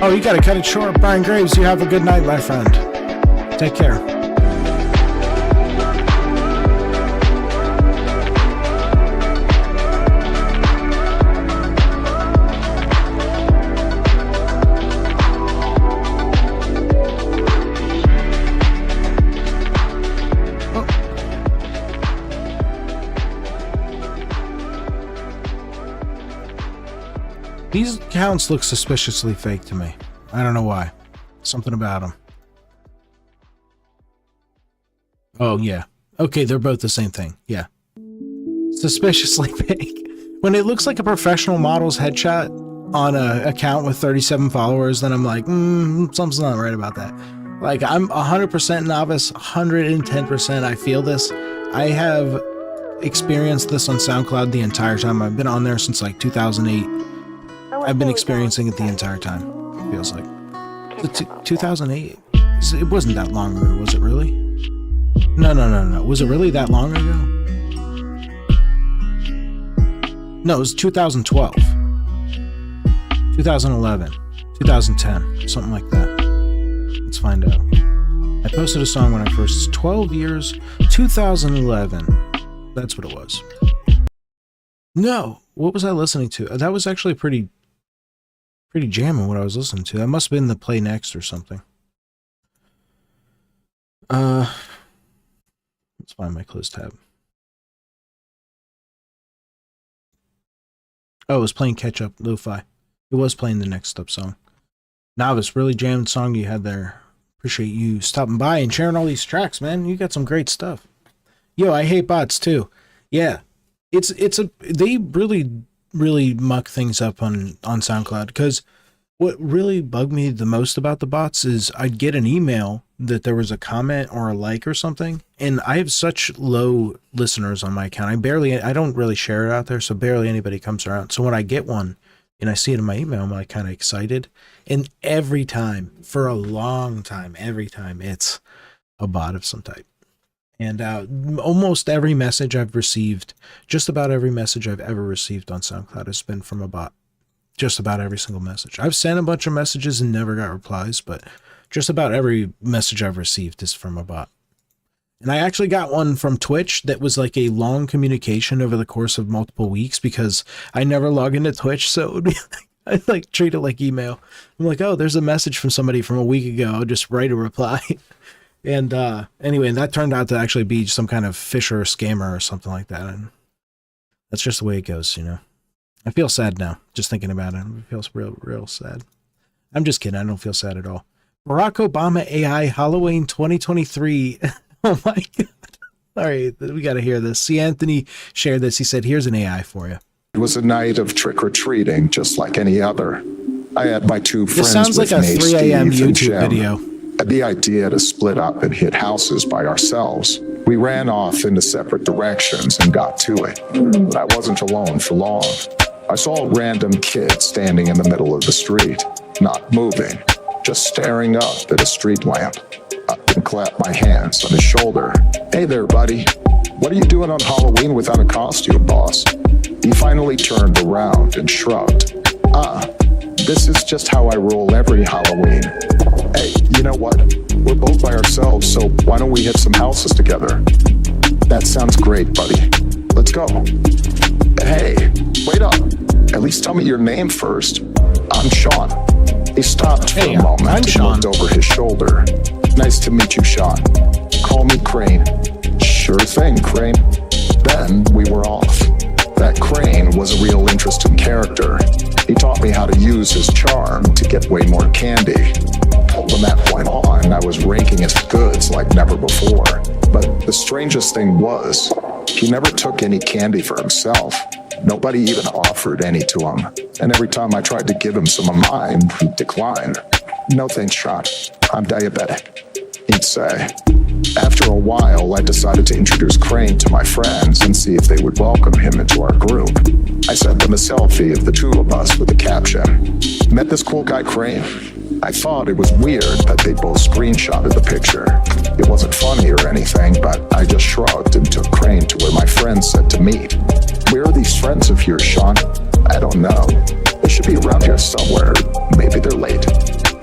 Oh, you gotta cut it short. Brian Graves, you have a good night, my friend. Take care. These accounts look suspiciously fake to me. I don't know why. Something about them. Oh, yeah. Okay, they're both the same thing. Yeah. Suspiciously fake. When it looks like a professional model's headshot on an account with 37 followers, then I'm like, something's not right about that. Like, I'm 100% novice, 110% I feel this. I have experienced this on SoundCloud the entire time. I've been on there since like 2008. I've been experiencing it the entire time, it feels like. 2008? It wasn't that long ago, was it really? No. Was it really that long ago? No, it was 2012. 2011. 2010. Something like that. Let's find out. I posted a song when I first... 12 years... 2011. That's what it was. No! What was I listening to? That was actually pretty jamming what I was listening to. That must have been the Play Next or something. Let's find my closed tab. Oh, it was playing Catch Up Lo-Fi. It was playing the Next Up song. Novice, really jammed song you had there. Appreciate you stopping by and sharing all these tracks, man. You got some great stuff. Yo, I hate bots too. Yeah. They really muck things up on SoundCloud, because what really bugged me the most about the bots is I'd get an email that there was a comment or a like or something, and I have such low listeners on my account. I don't really share it out there, so barely anybody comes around. So when I get one and I see it in my email, I'm like kind of excited. And every time, for a long time, it's a bot of some type. And almost every message I've received, just about every message I've ever received on SoundCloud has been from a bot. Just about every single message. I've sent a bunch of messages and never got replies, but just about every message I've received is from a bot. And I actually got one from Twitch that was like a long communication over the course of multiple weeks, because I never log into Twitch, so it would be I like treat it like email. I'm like, oh, there's a message from somebody from a week ago. I'll just write a reply. And anyway, that turned out to actually be some kind of fisher or scammer or something like that. And that's just the way it goes, you know. I feel sad now, just thinking about it. It feels real sad. I'm just kidding. I don't feel sad at all. Barack Obama AI Halloween 2023. Oh my God. All right, we got to hear this. See, Anthony shared this. He said, here's an AI for you. It was a night of trick-or-treating, just like any other. I had my two friends this sounds with like a me, 3 a.m. Steve and YouTube Jim. video. Had the idea to split up and hit houses by ourselves. We ran off into separate directions and got to it. But I wasn't alone for long. I saw a random kid standing in the middle of the street, not moving, just staring up at a street lamp. I and clapped my hands on his shoulder. Hey there, buddy. What are you doing on Halloween without a costume, boss? He finally turned around and shrugged. This is just how I roll every Halloween. Hey, you know what? We're both by ourselves, so why don't we hit some houses together? That sounds great, buddy. Let's go. Hey, wait up. At least tell me your name first. I'm Sean. He stopped for a moment I'm and Sean. looked over his shoulder. Nice to meet you, Sean. Call me Crane. Sure thing, Crane. Then we were off. That Crane was a real interesting character. He taught me how to use his charm to get way more candy. From that point on, I was raking his goods like never before. But the strangest thing was, he never took any candy for himself. Nobody even offered any to him. And every time I tried to give him some of mine, he declined. No thanks, Sean. I'm diabetic, he'd say. After a while, I decided to introduce Crane to my friends and see if they would welcome him into our group. I sent them a selfie of the two of us with the caption, "Met this cool guy Crane." I thought it was weird that they both screenshotted the picture. It wasn't funny or anything, but I just shrugged and took Crane to where my friends said to meet. Where are these friends of yours, Sean? I don't know. Is should be around here somewhere. Maybe they're late.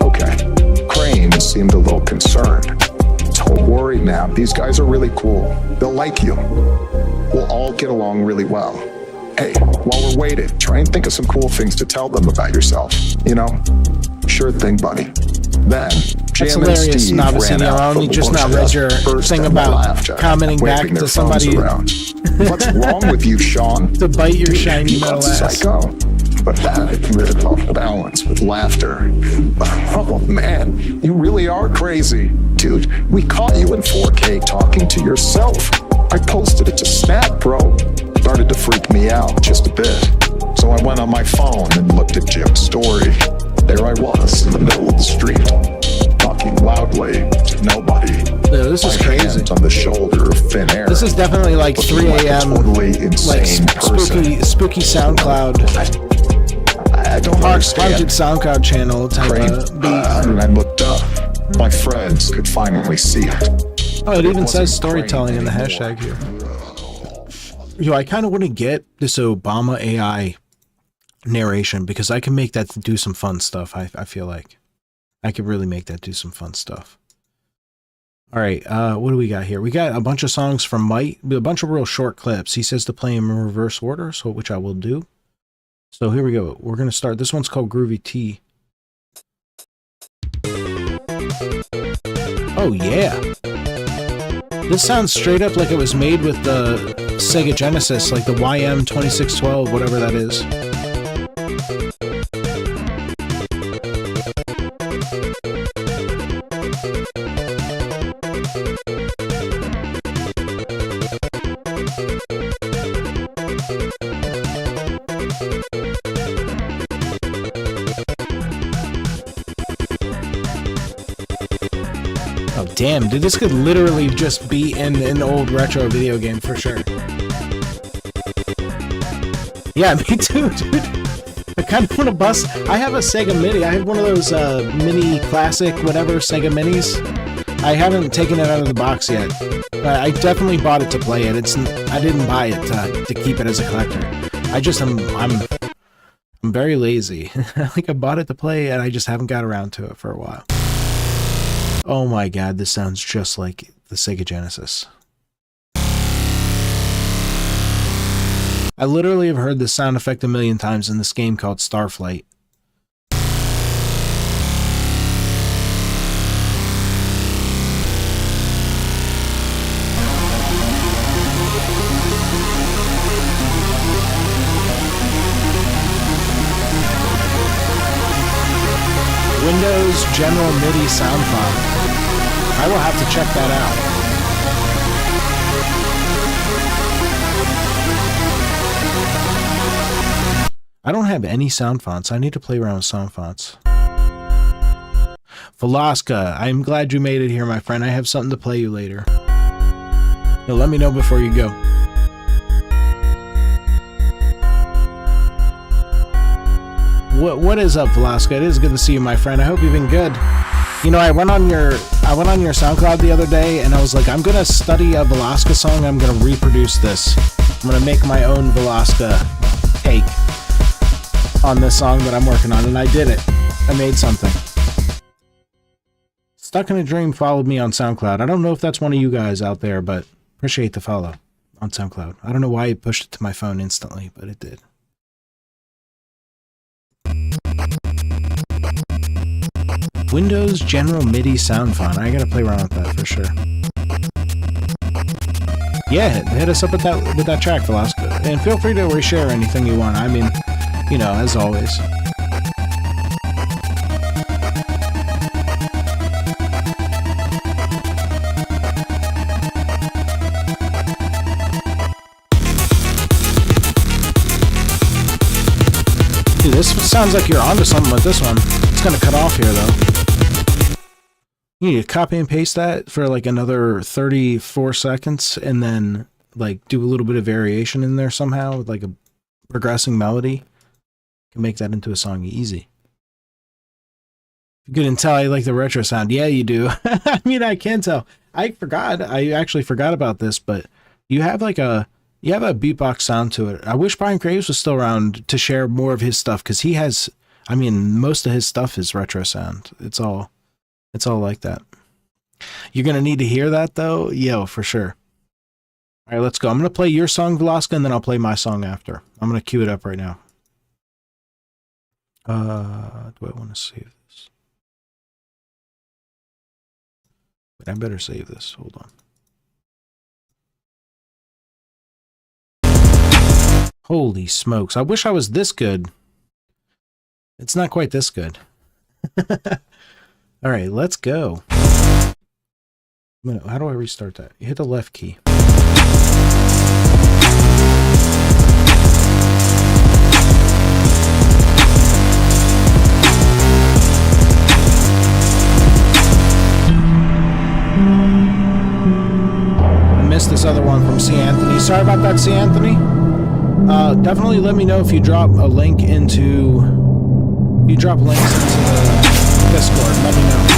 Okay. Crane seemed a little concerned. Don't worry, man. These guys are really cool. They'll like you. We'll all get along really well. Hey, while we're waiting, try and think of some cool things to tell them about yourself. You know? Sure thing, buddy. Then, That's Jam and hilarious, Steve Novice. ran I out only from the just now read bushes, your bursting thing with about laughter, commenting back waving to their phones somebody around. What's wrong with you, Sean? to bite your Dude, shiny you metal are ass. psycho. But that ripped off balance with laughter. Oh man, you really are crazy. Dude, we caught you in 4K talking to yourself. I posted it to Snap, bro. Started to freak me out just a bit. So I went on my phone and looked at Jim's story. There I was in the middle of the street, talking loudly to nobody. Dude, this is My crazy. hands on the shoulder of thin air. This is definitely like 3 Like a a.m. totally like insane person. spooky SoundCloud, I don't haunted understand. SoundCloud channel type Crane, of beat. and I looked up. My friends could finally see it. Oh, it even wasn't says storytelling in the Crane hashtag here. Yo, I kind of want to get this Obama AI narration because I can make that do some fun stuff. I feel like I could really make that do some fun stuff. All right, what do we got here? We got a bunch of songs from Mike, a bunch of real short clips. He says to play them in reverse order, so which I will do. So here we go. We're gonna start. This one's called Groovy T. Oh yeah. This sounds straight up like it was made with the Sega Genesis, like the YM2612, whatever that is. Oh damn, dude, this could literally just be in an old retro video game for sure. Yeah, me too, dude. I kind of want to bust. I have a Sega Mini. I have one of those mini classic whatever Sega Minis. I haven't taken it out of the box yet. But I definitely bought it to play it. I didn't buy it to keep it as a collector. I'm very lazy. Like I bought it to play and I just haven't got around to it for a while. Oh my god, this sounds just like the Sega Genesis. I literally have heard this sound effect a million times in this game called Starflight. Windows General MIDI sound file. I will have to check that out. I don't have any sound fonts. I need to play around with sound fonts. Velasca, I'm glad you made it here, my friend. I have something to play you later. Now, let me know before you go. What is up, Velasca? It is good to see you, my friend. I hope you've been good. You know, I went on your SoundCloud the other day, and I was like, I'm gonna study a Velasca song. I'm gonna reproduce this. I'm gonna make my own Velasca take on this song that I'm working on, and I did it. I made something. Stuck in a Dream followed me on SoundCloud. I don't know if that's one of you guys out there, but appreciate the follow on SoundCloud. I don't know why it pushed it to my phone instantly, but it did. Windows General MIDI sound font. I gotta play around with that for sure. Yeah, hit us up with that track, Velasco. And feel free to reshare anything you want. I mean, you know, as always. Dude, this sounds like you're onto something with this one. It's gonna cut off here though. You need to copy and paste that for like another 34 seconds and then like do a little bit of variation in there somehow with like a progressing melody. You can make that into a song easy. You couldn't tell I like the retro sound. Yeah, you do. I mean, I can tell. I actually forgot about this, but you have like a You have a beatbox sound to it. I wish Brian Graves was still around to share more of his stuff, because he has, I mean, most of his stuff is retro sound. It's all like that. You're gonna need to hear that though, yo, for sure. All right, let's go. I'm gonna play your song, Velasca, and then I'll play my song after. I'm gonna cue it up right now. Do I want to save this? Wait, I better save this. Hold on. Holy smokes. I wish I was this good. It's not quite this good. All right, let's go. How do I restart that? You hit the left key. I missed this other one from C. Anthony. Sorry about that, C. Anthony. Definitely let me know if you drop a link into... If you drop links into the Discord, let me know.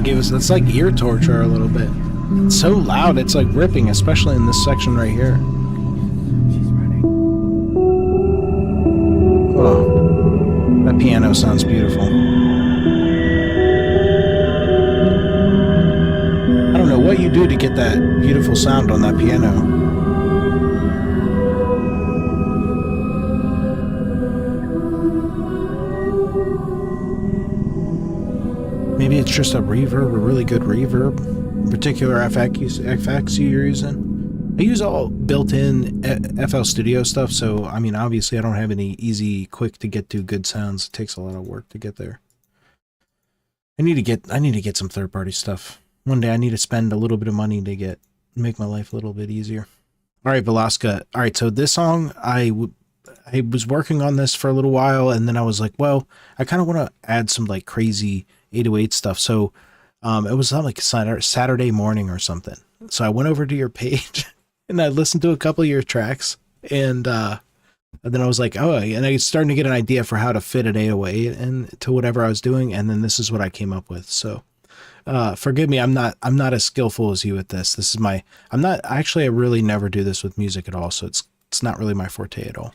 Gave us, that's like ear torture a little bit. It's so loud, it's like ripping, especially in this section right here. Oh, that piano sounds beautiful. I don't know what you do to get that beautiful sound on that piano. Maybe it's just a reverb, a really good reverb, particular FX you're using. I use all built-in FL Studio stuff, so I mean, obviously I don't have any easy, quick to get to good sounds. It takes a lot of work to get there. I need to get some third-party stuff. One day I need to spend a little bit of money to make my life a little bit easier. All right, Velasca. All right, so this song, I was working on this for a little while, and then I was like, well, I kind of want to add some like crazy 808 stuff. So it was on like Saturday morning or something. So I went over to your page and I listened to a couple of your tracks, and then I was like, oh, and I was starting to get an idea for how to fit an 808 into whatever I was doing, and then this is what I came up with. So forgive me, I'm not as skillful as you with this. This is I really never do this with music at all, so it's not really my forte at all.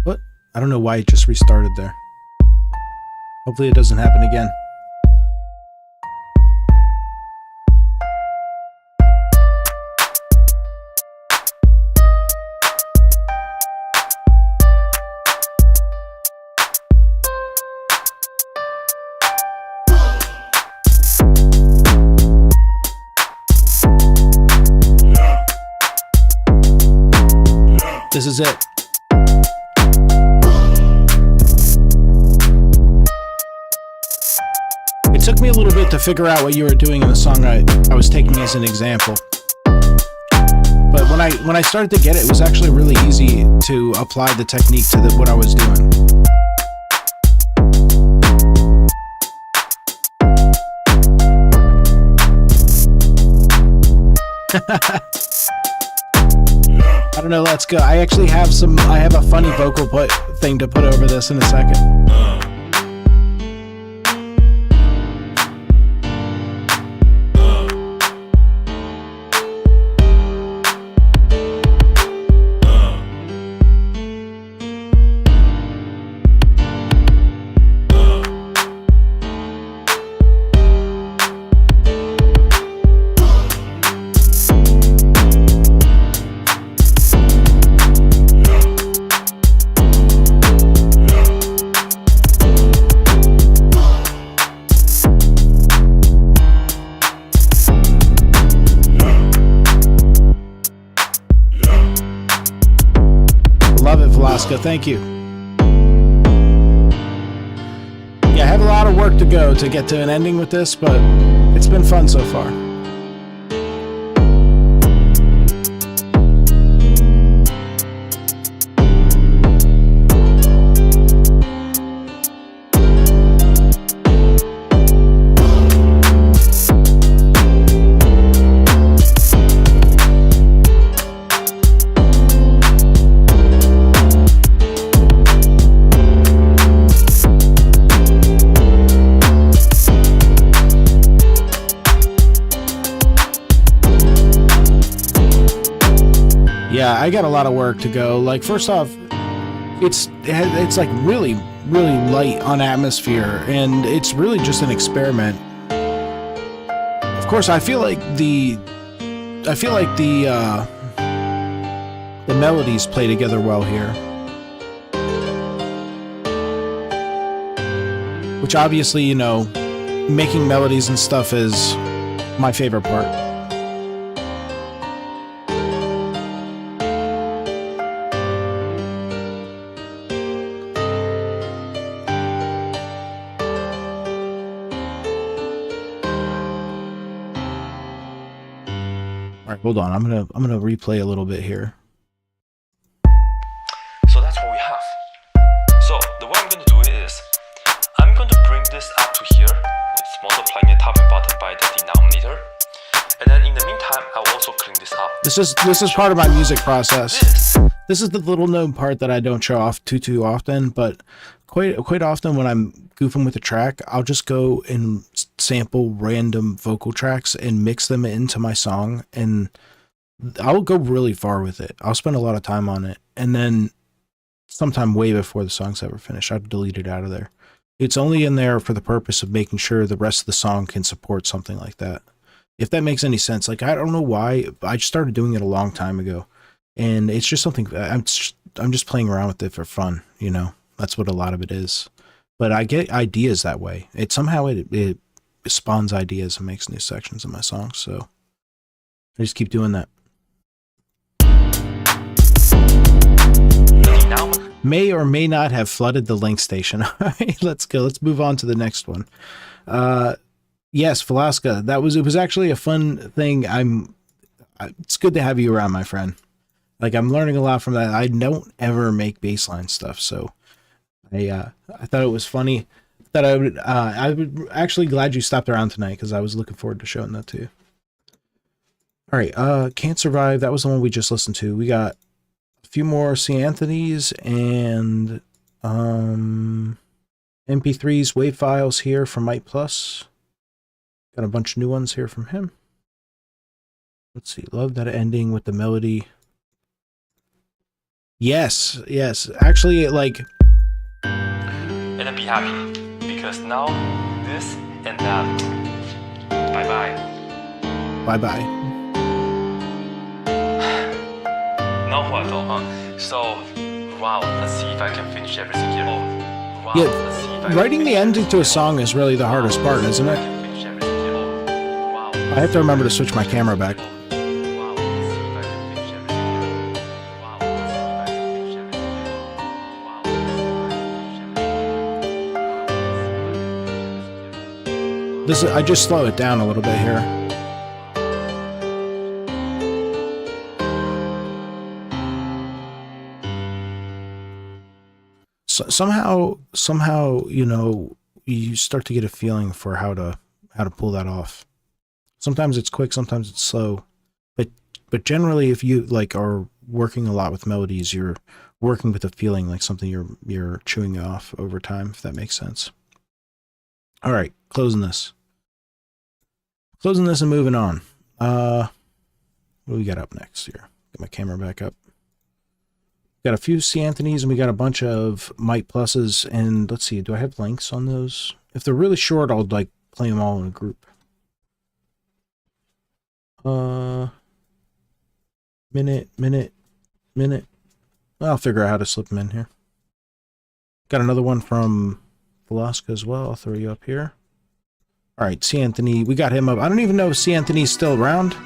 What? I don't know why it just restarted there. Hopefully it doesn't happen again. This is it. It took me a little bit to figure out what you were doing in the song I was taking as an example. But when when I started to get it, it was actually really easy to apply the technique to what I was doing. I don't know, let's go. I actually have I have a funny vocal thing to put over this in a second. Thank you. Yeah, I have a lot of work to go to get to an ending with this, but it's been fun so far. Yeah, I got a lot of work to go. Like, first off, it's like really light on atmosphere, and it's really just an experiment. Of course, I feel like the melodies play together well here, which obviously, you know, making melodies and stuff is my favorite part. Hold on, I'm gonna replay a little bit here. So that's what we have. So the way I'm going to do it is, I'm going to bring this up to here. It's multiplying the top and bottom by the denominator. And then in the meantime, I'll also clean this up. This is part of my music process. This is the little known part that I don't show off too often, but quite often when I'm goofing with a track, I'll just go and sample random vocal tracks and mix them into my song, and I'll go really far with it. I'll spend a lot of time on it, and then sometime way before the song's ever finished, I'll delete it out of there. It's only in there for the purpose of making sure the rest of the song can support something like that. If that makes any sense. Like, I don't know why, I just started doing it a long time ago, and it's just something I'm just playing around with it for fun, you know. That's what a lot of it is. But I get ideas that way. It spawns ideas and makes new sections in my songs, so I just keep doing that. May or may not have flooded the link station. All right, let's go. Let's move on to the next one. Yes, Velasca. It was actually a fun thing. It's good to have you around, my friend. Like, I'm learning a lot from that. I don't ever make bassline stuff, so I thought it was funny that I would actually glad you stopped around tonight, because I was looking forward to showing that to you. All right, Can't Survive. That was the one we just listened to. We got a few more C. Anthony's and MP3s, wave files here from Mike Plus. Got a bunch of new ones here from him. Let's see. Love that ending with the melody. Yes. Actually, like. And then be happy, because now this and that. Bye bye. Bye bye. Now what though, huh? So, wow, let's see if I can finish everything here. Oh, wow, Yeah, let's see if I writing can the ending to a song is really the hardest part, isn't it? finish everything here. Oh, wow, I have to remember to switch my camera back. wow, let's see if I can finish everything here. Wow, let's see if I can finish everything here. Wow, let's see if I can finish everything here. I just slow it down a little bit here. somehow, you know, you start to get a feeling for how to pull that off. Sometimes it's quick, sometimes it's slow, but generally, if you like are working a lot with melodies, you're working with a feeling, like something you're chewing off over time, if that makes sense. All right, closing this and moving on. What do we got up next here? Get my camera back up. Got a few C. Anthony's and we got a bunch of Mite Pluses. And let's see, do I have links on those? If they're really short, I'll like play them all in a group. Minute. I'll figure out how to slip them in here. Got another one from Velasca as well. I'll throw you up here. All right, C. Anthony, we got him up. I don't even know if C. Anthony's still around.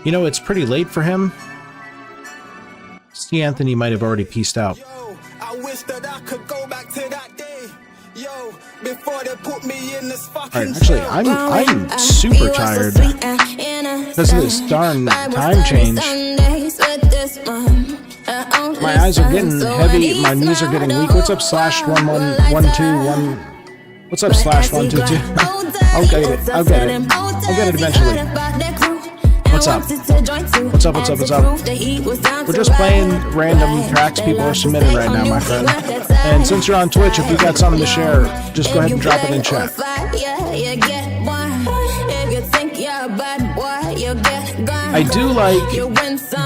You know, it's pretty late for him. C. Anthony might have already peaced out. Yo, I wish that I could go back to that day. Yo, before they put me in this fucking. All right, actually, I'm super tired because of this darn time change. My eyes are getting heavy. My knees are getting weak. What's up, /1112? What's up, /122? I'll get it. I'll get it eventually. What's up? We're just playing random tracks people are submitting right now, my friend. And since you're on Twitch, if you got something to share, just go ahead and drop it in chat. I do like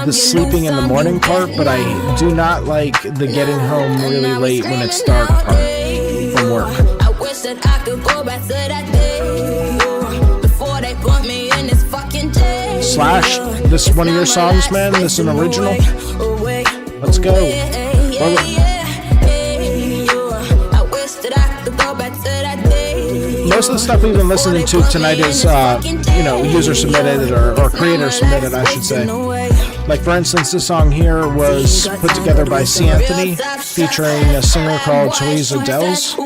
the sleeping in the morning part, but I do not like the getting home really late when it's dark part from work. I wish that I could go back to that day before they put me in this fucking jail. Slash, this is one of your songs, man? This is an original? Let's go. Most of the stuff we've been listening to tonight is, user submitted or creator submitted, I should say. Like, for instance, this song here was put together by C. Anthony, featuring a singer called Teresa Dels.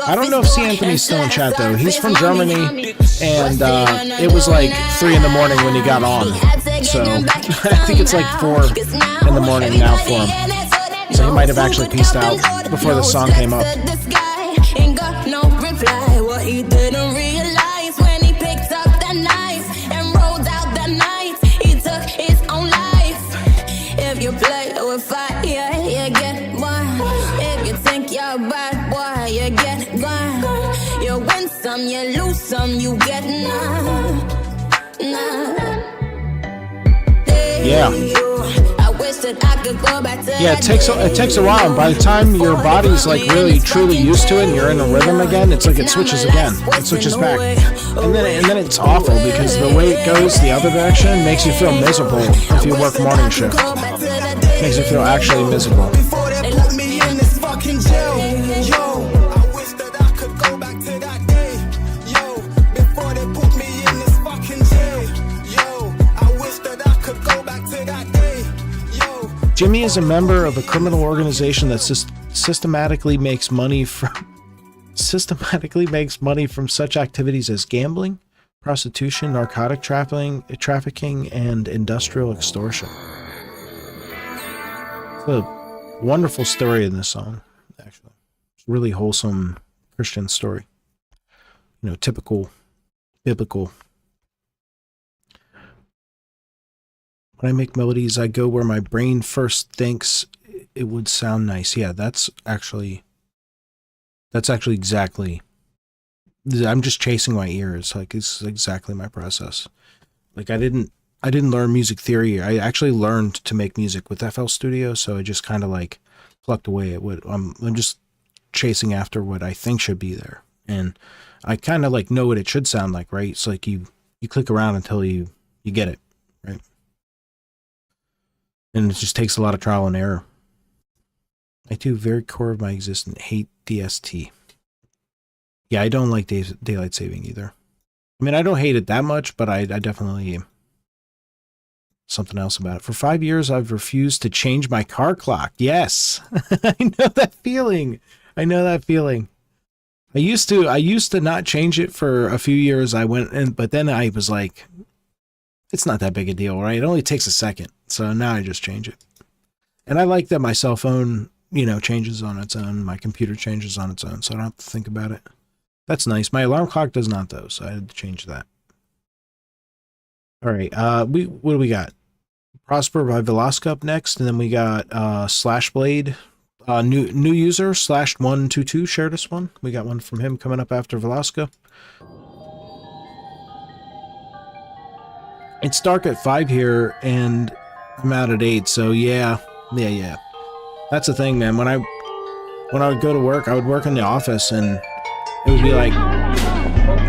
I don't know if C. Anthony's still in chat, though. He's from Germany, and it was like 3 in the morning when he got on. So, I think it's like 4 in the morning now for him. So he might have actually peaced out before the song came up. What he didn't realize when he picked up that knife and rolled out that night, he took his own life. If you play with fire, you get one. If you think you're bad, boy, you get one. You win some, you lose some, you get none. Yeah. Yeah, it takes a while, and by the time your body's like really truly used to it and you're in a rhythm again, it's like it switches again. It switches back. And then it's awful because the way it goes the other direction makes you feel miserable if you work morning shift. Makes you feel actually miserable. They put me in this fucking jail. Yo, I wish that I could go back to that day. Yo, before they put me in this fucking jail. Yo, I wish that I could go back to that day. Jimmy is a member of a criminal organization that systematically makes money from such activities as gambling, prostitution, narcotic trafficking, and industrial extortion. It's a wonderful story in this song, actually. It's a really wholesome Christian story. You know, typical biblical. When I make melodies, I go where my brain first thinks it would sound nice. Yeah, that's actually exactly. I'm just chasing my ears. Like, it's exactly my process. Like, I didn't learn music theory. I actually learned to make music with FL Studio, so I just kind of like plucked away at what I'm just chasing after what I think should be there, and I kind of like know what it should sound like, right? It's like you click around until you get it, right? And it just takes a lot of trial and error. I do, very core of my existence, hate DST. Yeah, I don't like daylight saving either. I mean, I don't hate it that much, but I definitely something else about it. For 5 years, I've refused to change my car clock. Yes, I know that feeling. I used to not change it for a few years. But then I was like, it's not that big a deal, right? It only takes a second. So now I just change it. And I like that my cell phone you know, changes on its own. My computer changes on its own, so I don't have to think about it. That's nice. My alarm clock does not, though, so I had to change that. All right, what do we got? Prosper by Velasco up next, and then we got Slashblade, new user /122 shared us one. We got one from him coming up after Velasco. It's dark at 5 here, and I'm out at 8, so yeah. That's the thing, man. When I would go to work, I would work in the office, and it would be like,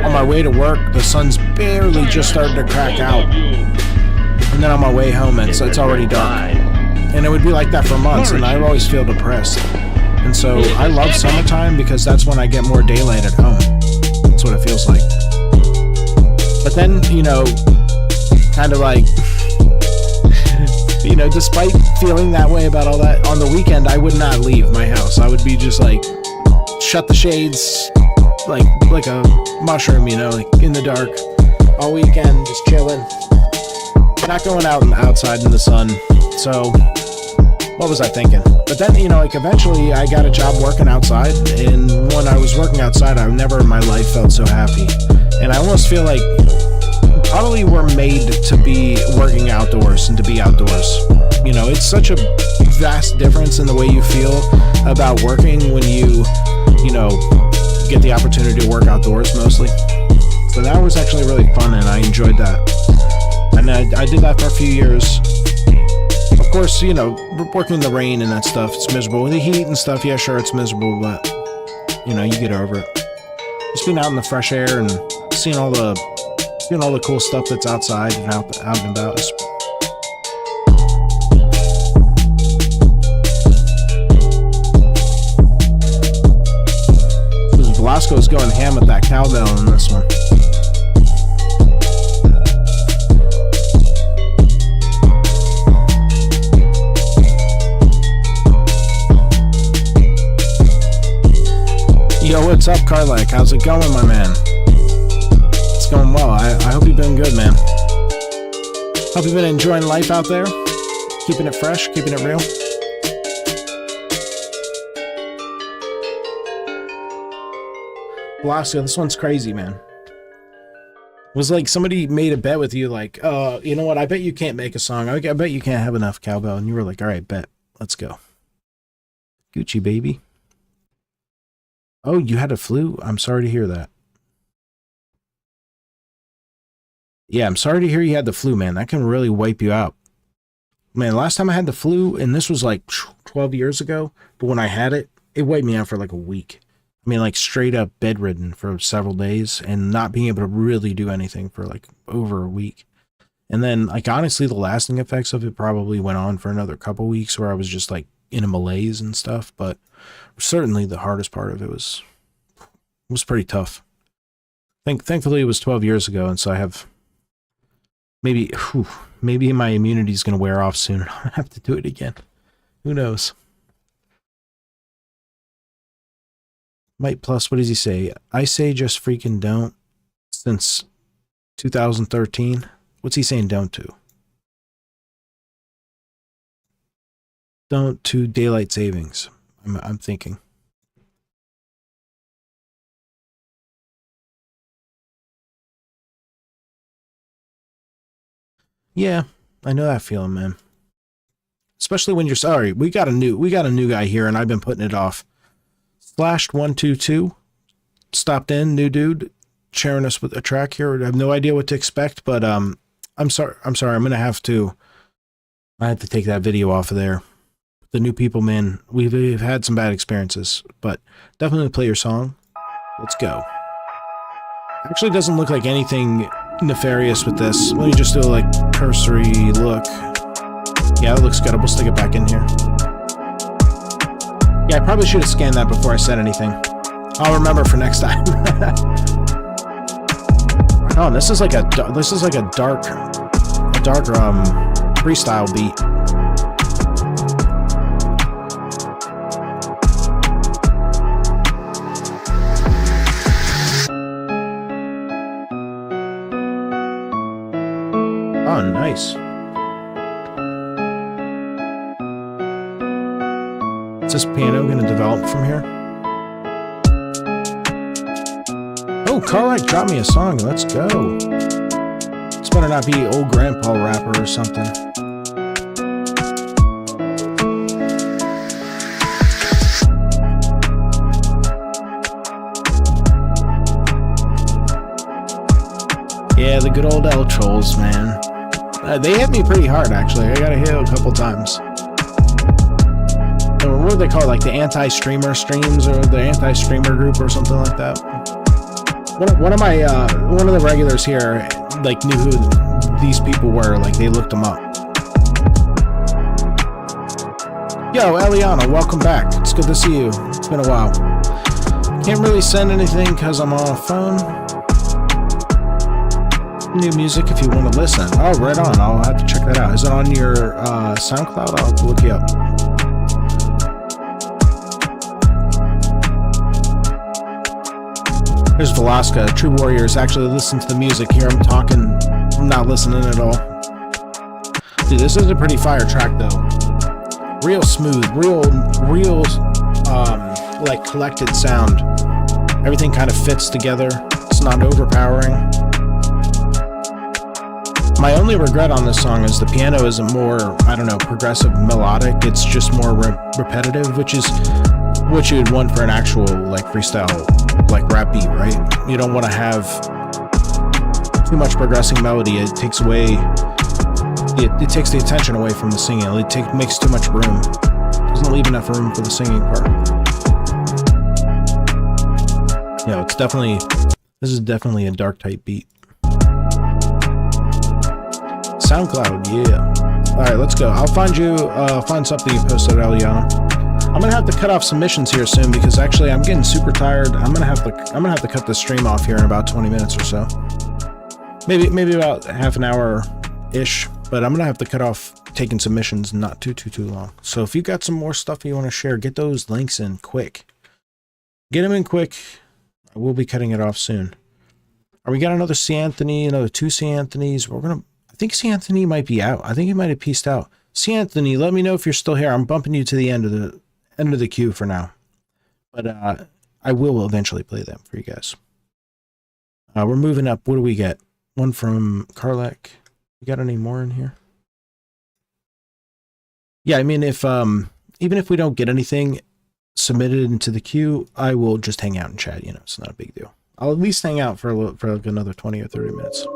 on my way to work, the sun's barely just starting to crack out. And then on my way home, it's already dark. And it would be like that for months, and I would always feel depressed. And so I love summertime because that's when I get more daylight at home. That's what it feels like. But then, you know, kind of like, you know, despite feeling that way about all that, on the weekend, I would not leave my house. I would be just like, shut the shades, like a mushroom, you know, like in the dark, all weekend, just chilling. Not going out and outside in the sun. So, what was I thinking? But then, you know, like eventually I got a job working outside, and when I was working outside, I never in my life felt so happy. And I almost feel like probably we're made to be working outdoors and to be outdoors. You know, it's such a vast difference in the way you feel about working when you know, get the opportunity to work outdoors mostly. So that was actually really fun, and I enjoyed that. And I did that for a few years. Of course, you know, working in the rain and that stuff, it's miserable. With the heat and stuff, yeah, sure, it's miserable, but, you know, you get over it. Just being out in the fresh air and seeing all the cool stuff that's outside and out and about. Velasco's going ham with that cowbell in this one. Yo, what's up, Karlak? How's it going, my man? It's going well. I hope you've been good, man. Hope you've been enjoying life out there. Keeping it fresh, keeping it real. Velasco, this one's crazy, man. It was like somebody made a bet with you, like, you know what, I bet you can't make a song. I bet you can't have enough cowbell. And you were like, all right, bet. Let's go. Gucci, baby. Oh, you had a flu? I'm sorry to hear that. Yeah, I'm sorry to hear you had the flu, man. That can really wipe you out. Man, last time I had the flu, and this was like 12 years ago, but when I had it, it wiped me out for like a week. I mean, like straight up bedridden for several days and not being able to really do anything for like over a week. And then, like, honestly, the lasting effects of it probably went on for another couple weeks where I was just like in a malaise and stuff. But certainly the hardest part of it was pretty tough. Thankfully, it was 12 years ago, and so I have maybe my immunity is going to wear off soon. I have to do it again. Who knows? Mike Plus, what does he say? I say just freaking don't since 2013. What's he saying don't to? Don't to daylight savings. I'm thinking. Yeah, I know that feeling, man. Especially when you're sorry. We got a new guy here, and I've been putting it off. /122 stopped in, new dude, sharing us with a track here. I have no idea what to expect, but I'm sorry. I'm gonna have to. I had to take that video off of there. The new people, man, we've had some bad experiences, but definitely play your song. Let's go. Actually, doesn't look like anything nefarious with this. Let me just do a like cursory look. Yeah, it looks good. We'll stick it back in here. Yeah, I probably should have scanned that before I said anything. I'll remember for next time. Oh, this is like a dark freestyle beat. Oh, nice. this piano going to develop from here? Oh, Carlac dropped me a song. Let's go. This better not be old grandpa rapper or something. Yeah, the good old L trolls, man. They hit me pretty hard, actually. I got to hit a couple times. What do they call it? Like the anti-streamer streams or the anti-streamer group or something like that. One of the regulars here, like, knew who these people were. Like, they looked them up. Yo, Eliana, welcome back. It's good to see you. It's been a while. Can't really send anything because I'm on a phone. New music if you want to listen. Oh, right on. I'll have to check that out. Is it on your SoundCloud? I'll have to look you up. Here's Velasca. True Warriors. Actually, listen to the music here. I'm talking. I'm not listening at all. Dude, this is a pretty fire track, though. Real smooth. Real, like, collected sound. Everything kind of fits together. It's not overpowering. My only regret on this song is the piano isn't more, I don't know, progressive melodic. It's just more repetitive, which is what you'd want for an actual, like, freestyle, like, rap beat, right? You don't want to have too much progressing melody. It takes away, it takes the attention away from the singing. It makes too much room. It doesn't leave enough room for the singing part. You know, this is definitely a dark type beat. SoundCloud, yeah. All right, let's go. I'll find something you posted, Eliana. I'm gonna have to cut off submissions here soon because actually I'm getting super tired. I'm gonna have to cut this stream off here in about 20 minutes or so. Maybe about half an hour ish. But I'm gonna have to cut off taking submissions not too long. So if you got some more stuff you want to share, get those links in quick. Get them in quick. We'll be cutting it off soon. We got another C. Anthony, another 2 C. Anthonys. I think C. Anthony might be out. I think he might have pieced out. C. Anthony, let me know if you're still here. I'm bumping you to the end of the queue for now. But I will eventually play them for you guys. We're moving up. What do we get? One from Carlac. We got any more in here? Yeah, I mean, if even if we don't get anything submitted into the queue, I will just hang out and chat. You know, it's not a big deal. I'll at least hang out for like another 20 or 30 minutes.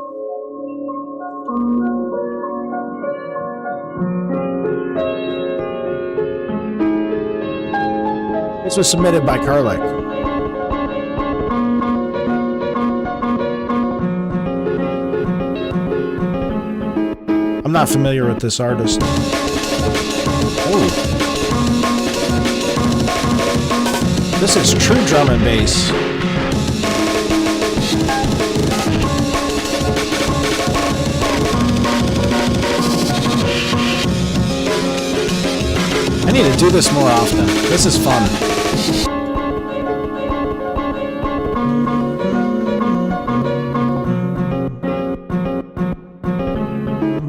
This was submitted by Carlac. I'm not familiar with this artist. Oh. This is true drum and bass. I need to do this more often. This is fun.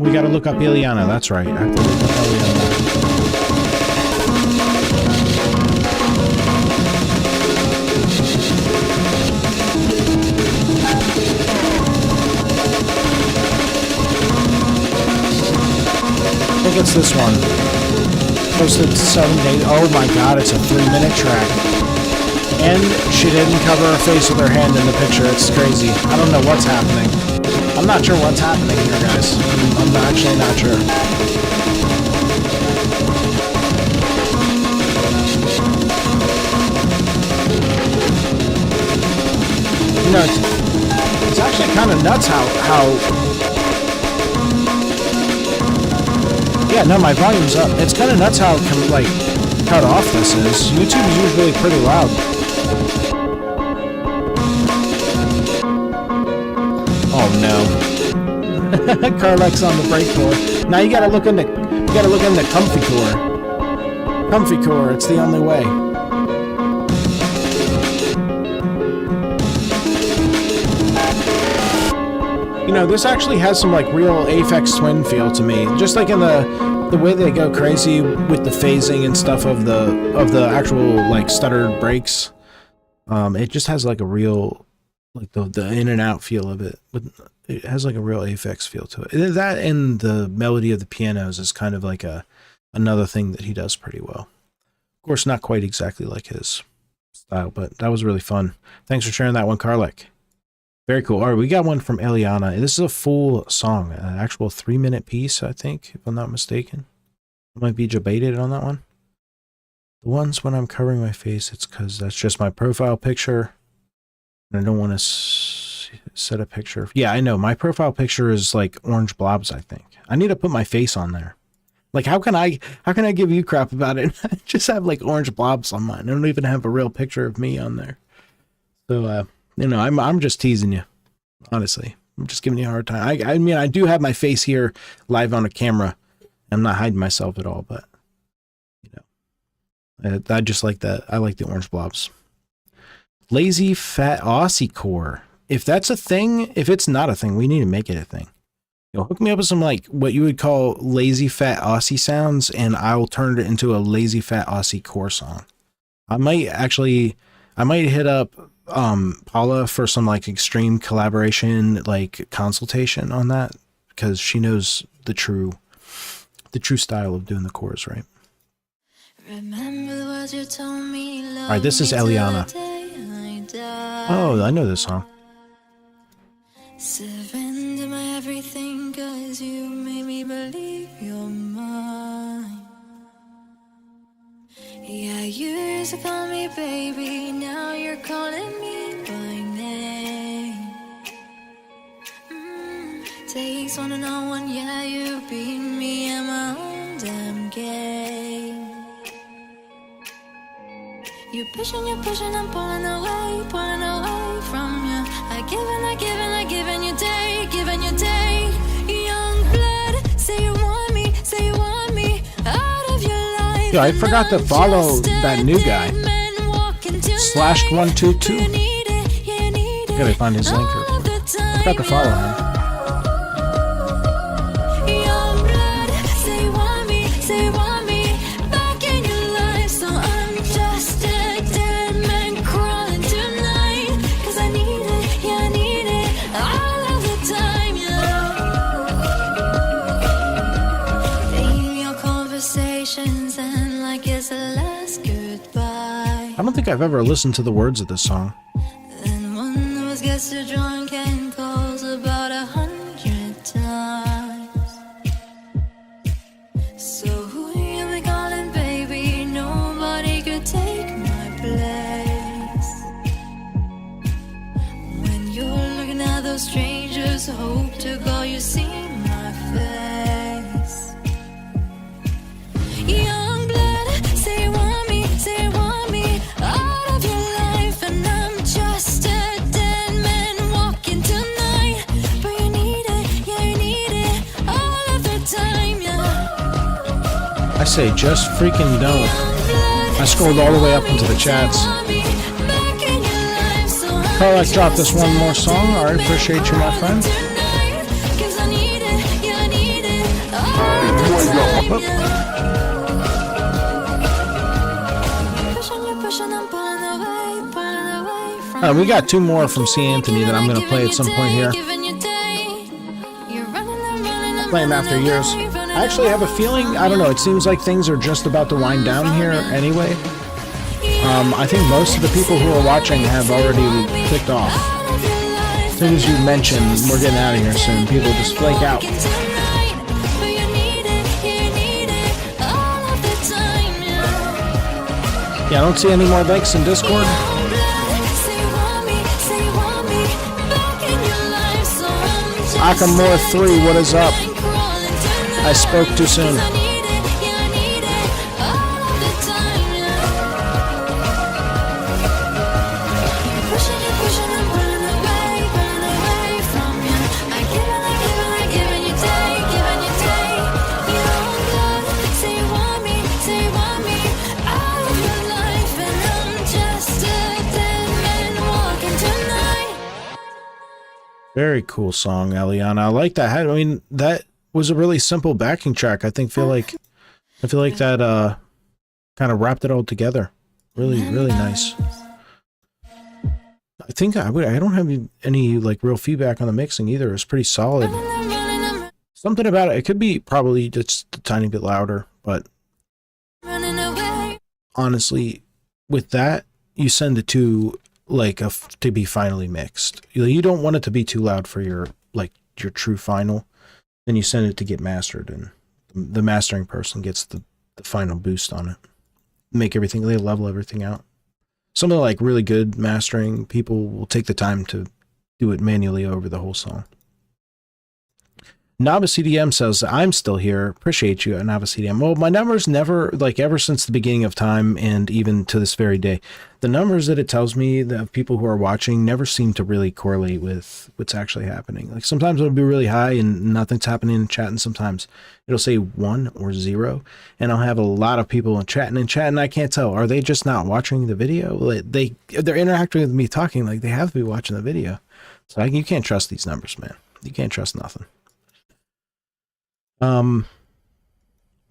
We gotta look up Ileana, that's right. I have to look up Ileana. I think it's this one. Posted 7 days. Oh my god, it's a 3-minute track. And she didn't cover her face with her hand in the picture. It's crazy. I don't know what's happening. I'm not sure what's happening here, guys. I'm actually not sure. You know, it's actually kind of nuts how yeah, no, my volume's up. It's kind of nuts how like cut off this is. YouTube is usually pretty loud. Oh no. Carlac's on the break core. Now you gotta look into comfy core. Comfy core, it's the only way. You know, this actually has some like real Aphex Twin feel to me. Just like in the the way they go crazy with the phasing and stuff of the actual like stuttered breaks. It just has like a real, like the in and out feel of it. It has like a real Aphex feel to it. That and the melody of the pianos is kind of like another thing that he does pretty well. Of course, not quite exactly like his style, but that was really fun. Thanks for sharing that one, Karlek. Very cool. All right, we got one from Eliana. This is a full song, an actual 3-minute piece, I think, if I'm not mistaken. I might be debated on that one. The ones when I'm covering my face, it's because that's just my profile picture. And I don't want to set a picture. Yeah, I know. My profile picture is like orange blobs, I think. I need to put my face on there. Like, how can I give you crap about it? I just have like orange blobs on mine. I don't even have a real picture of me on there. So, you know, I'm just teasing you. Honestly, I'm just giving you a hard time. I mean, I do have my face here live on a camera. I'm not hiding myself at all, but you know, I just like that. I like the orange blobs. Lazy Fat Aussie Core. If that's a thing, if it's not a thing, we need to make it a thing. You know, hook me up with some like what you would call lazy fat Aussie sounds, and I'll turn it into a lazy fat Aussie core song. I might hit up Paula for some like extreme collaboration, like consultation on that, because she knows the true style of doing the chorus, right? All right, this is Eliana. Oh, I know this song. Surrender my everything, 'cause you made me believe you're mine. Yeah, you used to call me baby, now you're calling me by name. Takes one to know one, yeah, you beat me in my own damn game. You're pushing, I'm pulling away from you. I give and you take. Young blood, say you want me out of your life. Yeah, I forgot to follow that new guy. /122. Gotta find his link here. I forgot to follow him. I don't think I've ever listened to the words of this song. Then one of us gets too drunk and calls about 100 times. So who you be calling, baby? Nobody could take my place. When you're looking at those strangers, hope to God you see my face. Young blood, say you want me out of your life, and I'm just a dead man walking tonight. But you need it all of the time, yeah. I say just freaking don't. I scrolled all the way up into the chats. Karlek dropped us one more song. Alright, appreciate you, my friend. We got two more from C. Anthony that I'm going to play at some point here. Play them after years. I actually have a feeling, I don't know, it seems like things are just about to wind down here anyway. I think most of the people who are watching have already clicked off. As soon as you mention we're getting out of here soon, people just flake out. Yeah, I don't see any more likes in Discord. Akamore 3, what is up? I spoke too soon. Very cool song, Eliana. I like that. I mean, that was a really simple backing track. I feel like I feel like that kind of wrapped it all together. Really, really nice. I think I don't have any like real feedback on the mixing either. It's pretty solid. Something about it. It could be probably just a tiny bit louder, but honestly, with that, you send it to like to be finally mixed. You don't want it to be too loud for your true final. Then you send it to get mastered, and the mastering person gets the final boost on it. Make everything, they level everything out. Some of the like really good mastering people will take the time to do it manually over the whole song. Novice CDM says, I'm still here. Appreciate you, Novice CDM. Well, my numbers never, like ever since the beginning of time and even to this very day, the numbers that it tells me that of people who are watching never seem to really correlate with what's actually happening. Like sometimes it'll be really high and nothing's happening in chat, and sometimes it'll say 1 or 0, and I'll have a lot of people in chat, and I can't tell. Are they just not watching the video? Like they're interacting with me talking like they have to be watching the video. So you can't trust these numbers, man. You can't trust nothing.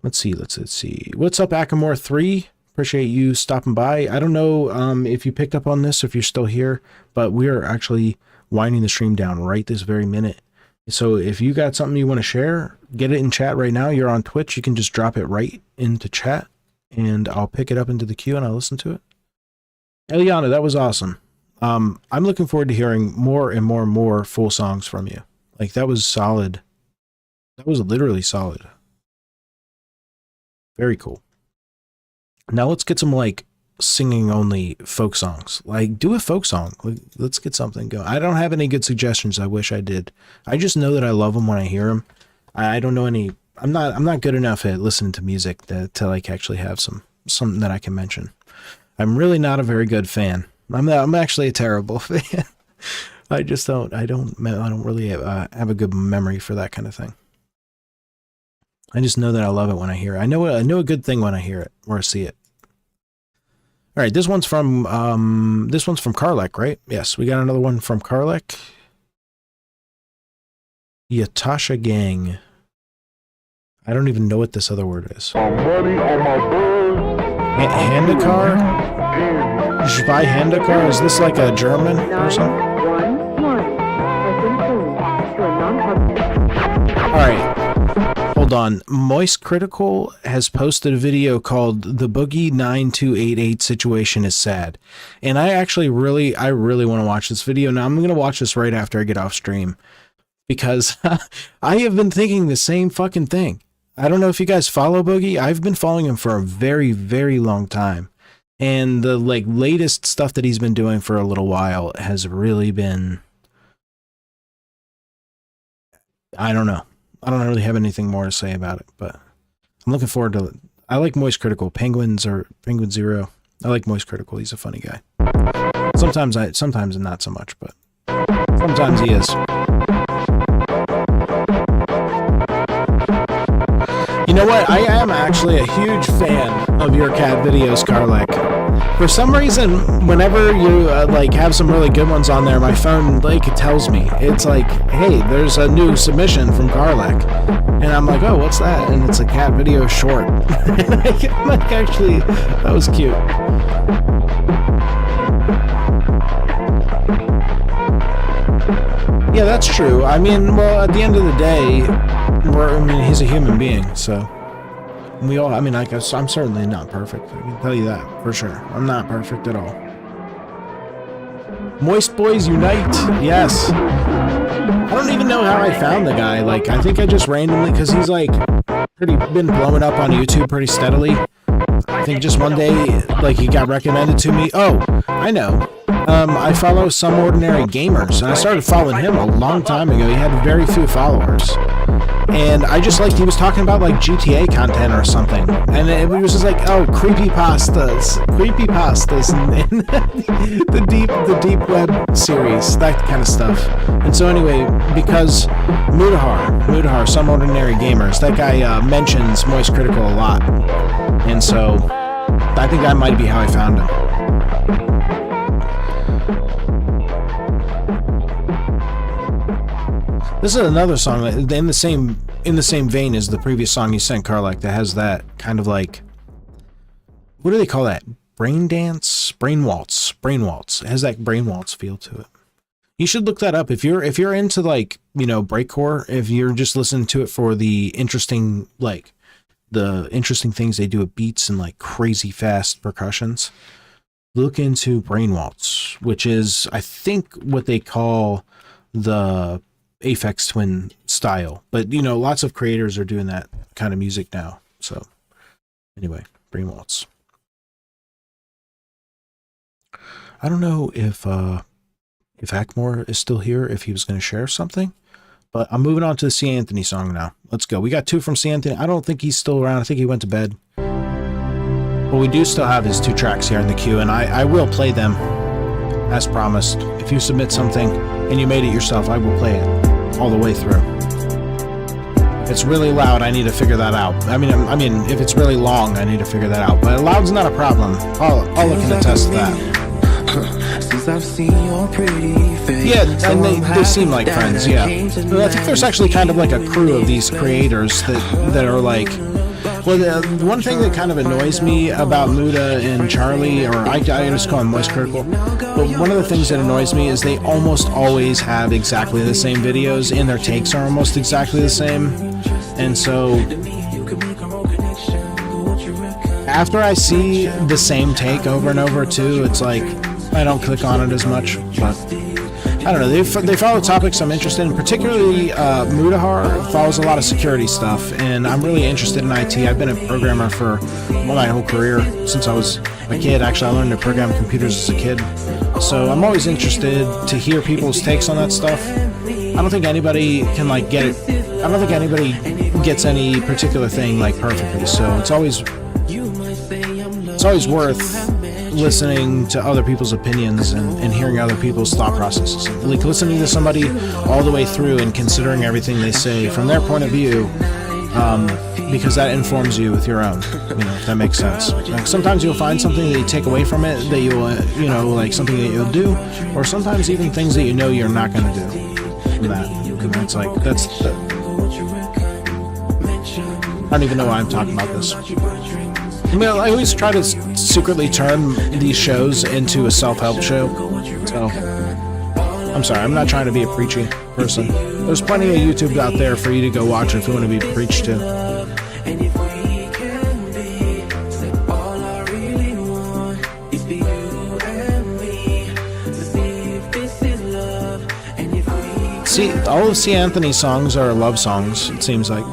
Let's see. What's up, Akamore 3? Appreciate you stopping by. I don't know if you picked up on this, if you're still here, but we are actually winding the stream down right this very minute. So if you got something you want to share, get it in chat right now. You're on Twitch. You can just drop it right into chat, and I'll pick it up into the queue and I'll listen to it. Eliana, that was awesome. I'm looking forward to hearing more and more and more full songs from you. Like, that was solid. That was literally solid. Very cool. Now let's get some like singing only folk songs. Like, do a folk song. Let's get something going. I don't have any good suggestions. I wish I did. I just know that I love them when I hear them. I don't know any. I'm not good enough at listening to music to like actually have something that I can mention. I'm really not a very good fan. I'm actually a terrible fan. I don't really have a good memory for that kind of thing. I just know that I love it when I hear it. I know a good thing when I hear it or see it. All right, this one's from Karlek, right? Yes, we got another one from Karlek. Yatasha Gang. I don't even know what this other word is. Handakar? Zwei Handakar? Is this like a German person? All right. Hold on. Moist Critical has posted a video called The Boogie 9288 Situation is Sad. And I really want to watch this video. Now I'm going to watch this right after I get off stream, because I have been thinking the same fucking thing. I don't know if you guys follow Boogie. I've been following him for a very, very long time. And the like latest stuff that he's been doing for a little while has really been, I don't know. I don't really have anything more to say about it, but I'm looking forward to it. I like Moist Critical. Penguin Zero. I like Moist Critical. He's a funny guy. Sometimes not so much, but sometimes he is. You know what? I am actually a huge fan of your cat videos, Karlek. For some reason, whenever you like have some really good ones on there, my phone like tells me, it's like, hey, there's a new submission from Karlek, and I'm like, oh, what's that? And it's a cat video short. I'm like, actually, that was cute. Yeah, that's true. I mean, well, at the end of the day, he's a human being, so we all. I mean, I guess I'm certainly not perfect. I can tell you that for sure. I'm not perfect at all. Moist Boys Unite. Yes. I don't even know how I found the guy. Like, I think I just randomly, because he's like been blowing up on YouTube pretty steadily. I think just one day, like, he got recommended to me. Oh, I know. I follow Some Ordinary Gamers, and I started following him a long time ago. He had very few followers, and I just like, he was talking about like GTA content or something, and it was just like, oh, creepypastas, and the deep web series, that kind of stuff. And so anyway, because Mudahar, Some Ordinary Gamers, that guy mentions Moist Critical a lot, and so I think that might be how I found him. This is another song in the same in the same vein as the previous song you sent, Karlak, that has that kind of like, what do they call that? Brain dance? Brain waltz. Brain waltz. It has that brain waltz feel to it. You should look that up if you're into like, you know, breakcore, if you're just listening to it for the interesting things they do with beats and like crazy fast percussions. Look into brain waltz, which is, I think, what they call the Aphex Twin style. But, you know, lots of creators are doing that kind of music now. So, anyway, brain waltz. I don't know if Hackmore is still here, if he was going to share something. But I'm moving on to the C. Anthony song now. Let's go. We got 2 from C. Anthony. I don't think he's still around. I think he went to bed. But we do still have his 2 tracks here in the queue, and I will play them as promised. If you submit something and you made it yourself, I will play it all the way through. If it's really loud, I need to figure that out. I mean, if it's really long, I need to figure that out. But loud's not a problem. Paula can attest to that. Since I've seen your pretty face. Yeah, and they seem like friends, yeah. But I think there's actually kind of like a crew of these creators that are like... Well, the one thing that kind of annoys me about Muda and Charlie, or I just call them Moist Critical, but one of the things that annoys me is they almost always have exactly the same videos, and their takes are almost exactly the same. And so... after I see the same take over and over too, it's like I don't click on it as much. But I don't know. They follow topics I'm interested in. Particularly Mudahar follows a lot of security stuff, and I'm really interested in IT. I've been a programmer for my whole career since I was a kid. Actually, I learned to program computers as a kid, so I'm always interested to hear people's takes on that stuff. I don't think anybody can like get it. I don't think anybody gets any particular thing like perfectly. So it's always worth listening to other people's opinions and hearing other people's thought processes. Like listening to somebody all the way through and considering everything they say from their point of view, because that informs you with your own, if that makes sense. Like sometimes you'll find something that you take away from it that you'll, like something that you'll do, or sometimes even things that you're not going to do from that. And it's like, I don't even know why I'm talking about this. I mean, I always try to secretly turn these shows into a self-help show, so I'm sorry, I'm not trying to be a preachy person. There's plenty of YouTube out there for you to go watch if you want to be preached to. See, all of C. Anthony's songs are love songs, it seems like.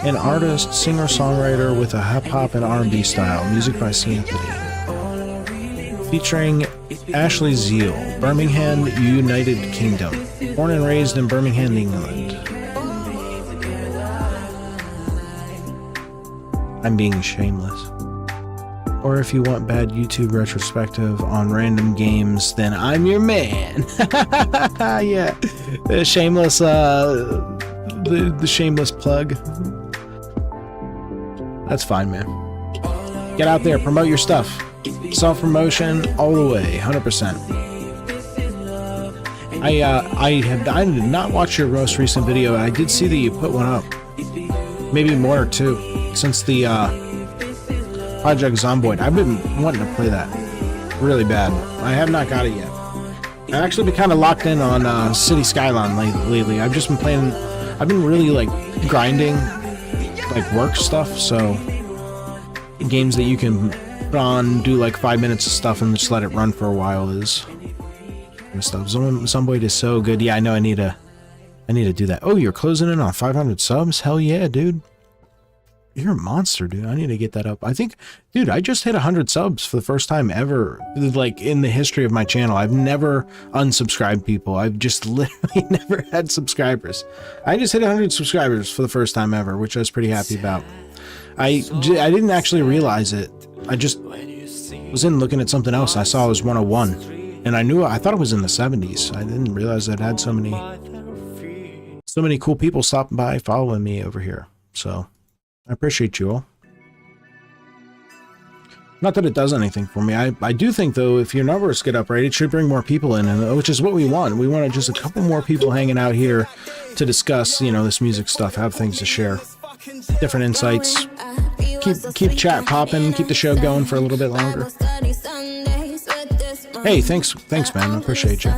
An artist, singer-songwriter with a hip-hop and R&B style. Music by C. Anthony. Featuring Ashley Zeal, Birmingham, United Kingdom. Born and raised in Birmingham, England. I'm being shameless. Or if you want bad YouTube retrospective on random games, then I'm your man. Yeah. The shameless, the shameless plug. That's fine, man. Get out there, promote your stuff. Self-promotion all the way, 100%. I did not watch your most recent video. I did see that you put one up. Maybe more or two. Since the Project Zomboid. I've been wanting to play that really bad. I have not got it yet. I've actually been kind of locked in on City Skyline lately. I've just been playing... I've been really, like, grinding... like work stuff, so games that you can put on, do like 5 minutes of stuff and just let it run for a while is and stuff. Zomboid is so good. Yeah, I know I need to do that. Oh, you're closing in on 500 subs? Hell yeah, dude. You're a monster, dude. I need to get that up. I think, dude, I just hit 100 subs for the first time ever, like, in the history of my channel. I've never unsubscribed people. I've just literally never had subscribers. I just hit 100 subscribers for the first time ever, which I was pretty happy about. I didn't actually realize it. I just was in looking at something else. I saw it was 101, and I thought it was in the 70s. I didn't realize that it had so many cool people stopping by following me over here. So I appreciate you all. Not that it does anything for me. I do think, though, if your numbers get up right, it should bring more people in, and which is what we want. We want just a couple more people hanging out here to discuss, you know, this music stuff, have things to share, different insights. Keep chat popping, keep the show going for a little bit longer. Hey, thanks, man. I appreciate you.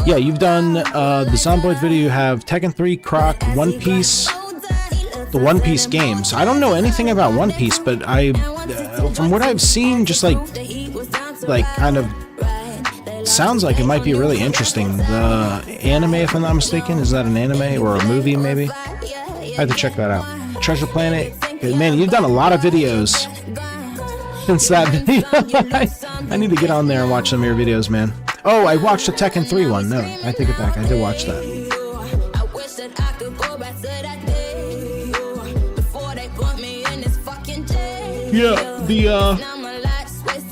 Yeah, you've done the Zomboid video. You have Tekken 3, Croc, One Piece, the One Piece games. I don't know anything about One Piece, but from what I've seen, just like kind of sounds like it might be really interesting. The anime, if I'm not mistaken, is that an anime or a movie? Maybe I have to check that out. Treasure Planet, man, you've done a lot of videos since that video. I need to get on there and watch some of your videos, man. Oh, I watched the Tekken 3 one. No, I take it back. I did watch that. Yeah,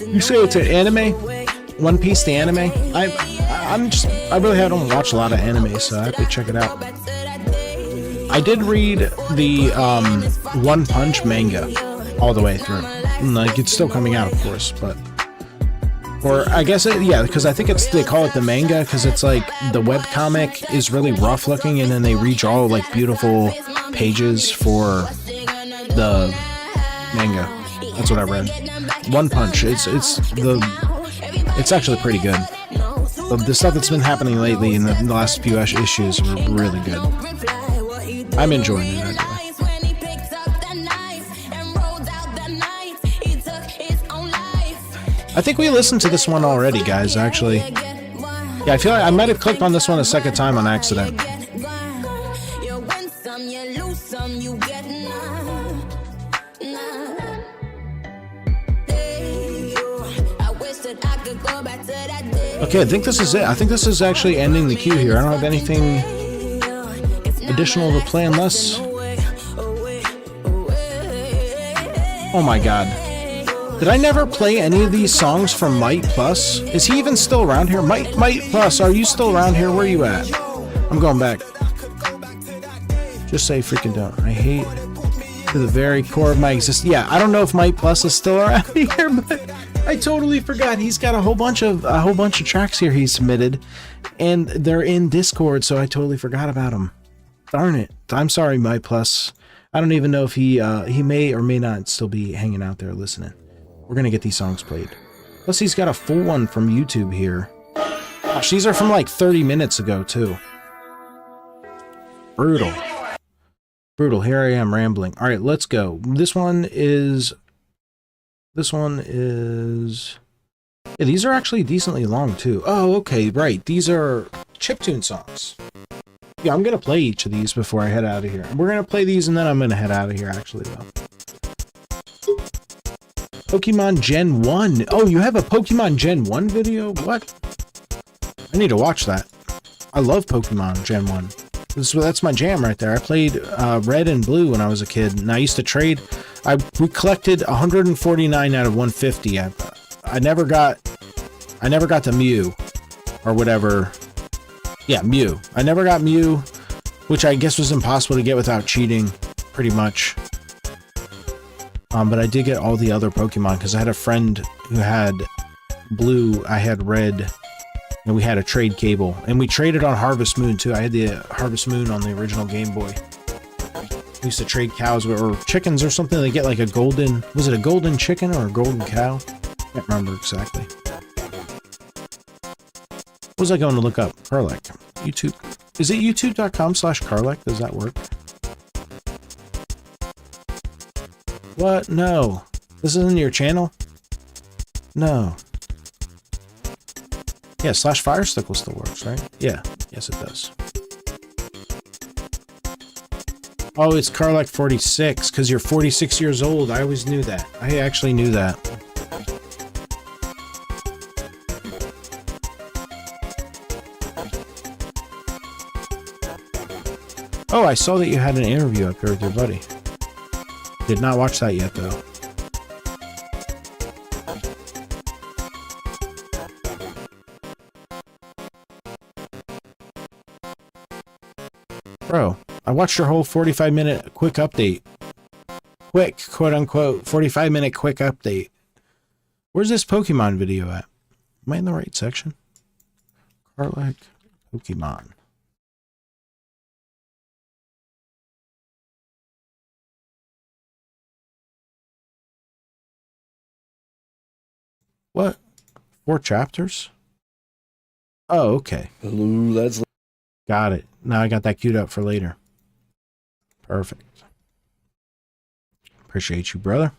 you say it's an anime? One Piece, the anime? I really haven't watched a lot of anime, so I have to check it out. I did read the One Punch manga all the way through. Like, it's still coming out, of course, but... Or, I guess, yeah, because I think they call it the manga, because it's like, the webcomic is really rough looking, and then they redraw, like, beautiful pages for the manga. That's what I read. One Punch, it's actually pretty good. The stuff that's been happening lately in the last few issues are really good. I'm enjoying it anyway. I think we listened to this one already, guys, actually. Yeah, I feel like I might have clicked on this one a second time on accident. Okay, I think this is it. I think this is actually ending the queue here. I don't have anything additional to play unless... Oh my god. Did I never play any of these songs from Might Plus? Is he even still around here? Might Plus, are you still around here? Where are you at? I'm going back. Just say freaking don't. I hate to the very core of my existence. Yeah, I don't know if Might Plus is still around here, but I totally forgot. He's got a whole bunch of tracks here he submitted, and they're in Discord, so I totally forgot about them. Darn it. I'm sorry, Might Plus. I don't even know if he may or may not still be hanging out there listening. We're gonna get these songs played. Plus, he's got a full one from YouTube here. Gosh, these are from like 30 minutes ago, too. Brutal. Brutal. Here I am rambling. All right, let's go. This one is... Yeah, these are actually decently long, too. Oh, okay, right. These are chiptune songs. Yeah, I'm gonna play each of these before I head out of here. We're gonna play these, and then I'm gonna head out of here, actually, though. Pokemon Gen 1. Oh, you have a Pokemon Gen 1 video? What? I need to watch that. I love Pokemon Gen 1. That's my jam right there. I played Red and Blue when I was a kid, and I used to trade. We collected 149 out of 150. I never got the Mew, or whatever. Yeah, Mew. I never got Mew, which I guess was impossible to get without cheating, pretty much. But I did get all the other Pokemon, because I had a friend who had Blue, I had Red, and we had a trade cable. And we traded on Harvest Moon, too. I had the Harvest Moon on the original Game Boy. We used to trade cows, or chickens or something. They get like a golden... Was it a golden chicken or a golden cow? Can't remember exactly. What was I going to look up? Carlec. YouTube. Is it youtube.com/Carlec? Does that work? What? No. This isn't your channel? No. Yeah, /Firestickle still works, right? Yeah. Yes, it does. Oh, it's Carlec 46, because you're 46 years old. I always knew that. I actually knew that. Oh, I saw that you had an interview up here with your buddy. Did not watch that yet, though. Bro, I watched your whole 45-minute quick update. quick, quote unquote, 45-minute quick update. Where's this Pokemon video at? Am I in the right section? Karlach Pokemon. What? 4 chapters? Oh, okay. Ooh, let's Got it. Now I got that queued up for later. Perfect. Appreciate you, brother.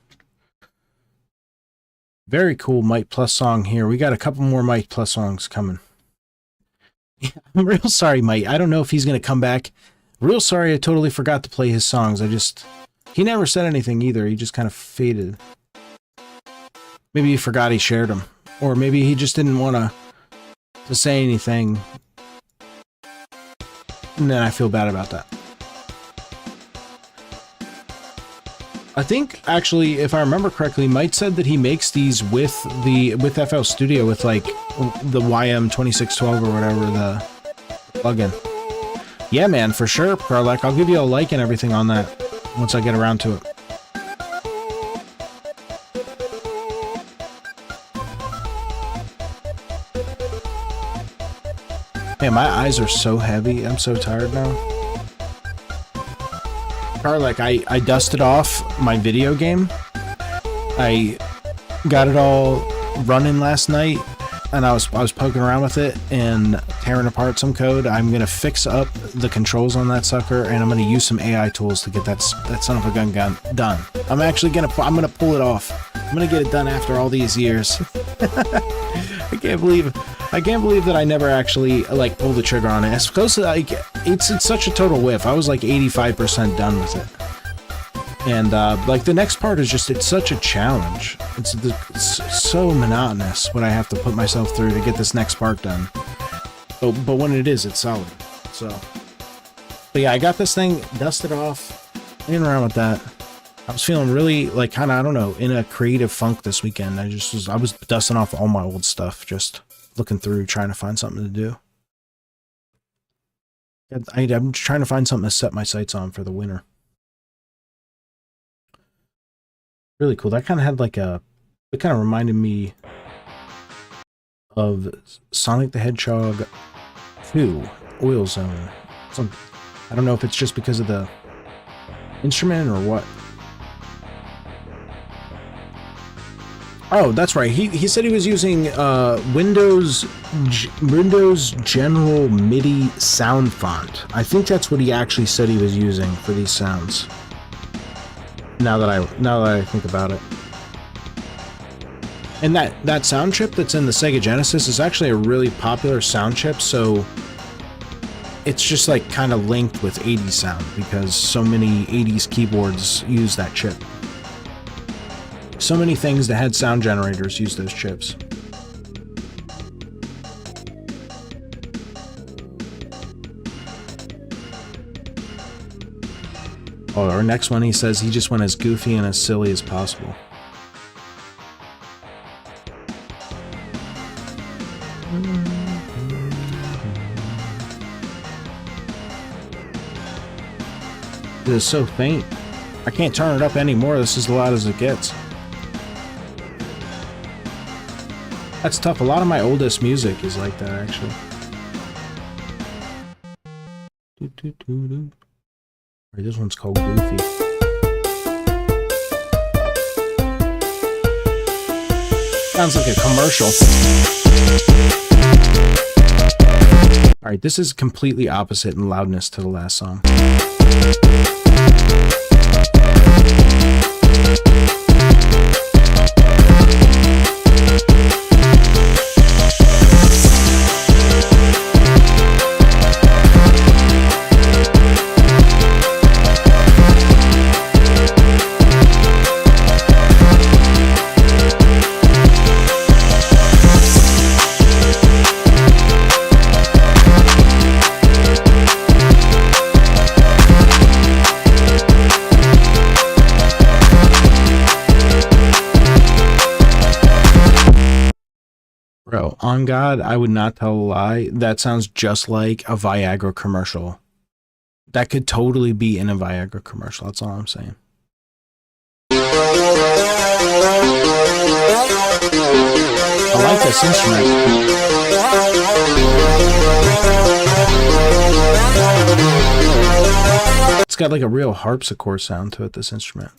Very cool Might Plus song here. We got a couple more Might Plus songs coming. I'm real sorry, Might. I don't know if he's going to come back. Real sorry, I totally forgot to play his songs. He never said anything either. He just kind of faded. Maybe he forgot he shared them. Or maybe he just didn't want to say anything. And then I feel bad about that. I think, actually, if I remember correctly, Mike said that he makes these with FL Studio, with like the YM2612 or whatever, the plugin. Yeah, man, for sure, Karlach. I'll give you a like and everything on that once I get around to it. Man, my eyes are so heavy. I'm so tired now. Karlach, I dusted off my video game. I got it all running last night, and I was poking around with it and tearing apart some code. I'm gonna fix up the controls on that sucker, and I'm gonna use some AI tools to get that son of a gun done. I'm actually gonna pull it off. I'm gonna get it done after all these years. I can't believe that I never actually like pulled the trigger on it. It's close to like it's such a total whiff. I was like 85% done with it, and like the next part is just, it's such a challenge. It's so monotonous what I have to put myself through to get this next part done. But when it is, it's solid. So, but yeah, I got this thing dusted off, playing around with that. I was feeling really like kind of, I don't know, in a creative funk this weekend. I was dusting off all my old stuff, just looking through, trying to find something to do. I'm trying to find something to set my sights on for the winter. Really cool. That kind of had like it kind of reminded me of Sonic the Hedgehog 2, Oil Zone. I don't know if it's just because of the instrument or what. Oh, that's right. He said he was using Windows General MIDI sound font. I think that's what he actually said he was using for these sounds. Now that I think about it. And that sound chip that's in the Sega Genesis is actually a really popular sound chip, so it's just like kind of linked with 80s sound because so many 80s keyboards use that chip. So many things that had sound generators use those chips. Oh, our next one, he says he just went as goofy and as silly as possible. It is so faint. I can't turn it up anymore. This is as loud as it gets. That's tough. A lot of my oldest music is like that, actually. Alright, this one's called Goofy. Sounds like a commercial. Alright, this is completely opposite in loudness to the last song. Bro, on God, I would not tell a lie. That sounds just like a Viagra commercial. That could totally be in a Viagra commercial. That's all I'm saying. I like this instrument. It's got like a real harpsichord sound to it, this instrument.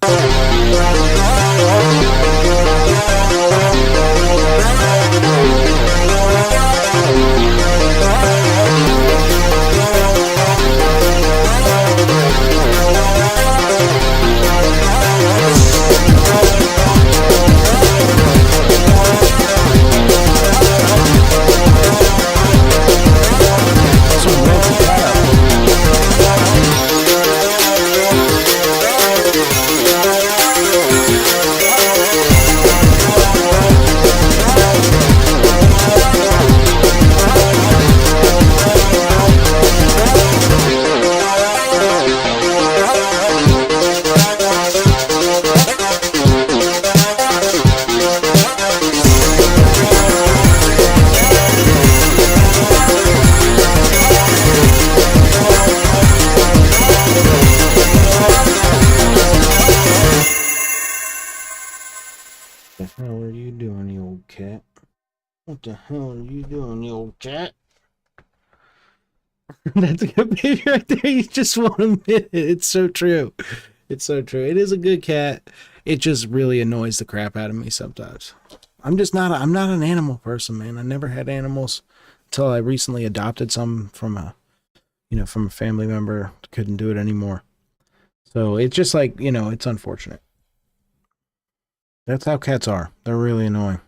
What the hell are you doing, you old cat? What the hell are you doing, you old cat? That's a good baby right there. You just want to admit it. It's so true. It's so true. It is a good cat. It just really annoys the crap out of me sometimes. I'm not an animal person, man. I never had animals until I recently adopted some from a family member. Couldn't do it anymore. So it's just like, it's unfortunate. That's how cats are. They're really annoying.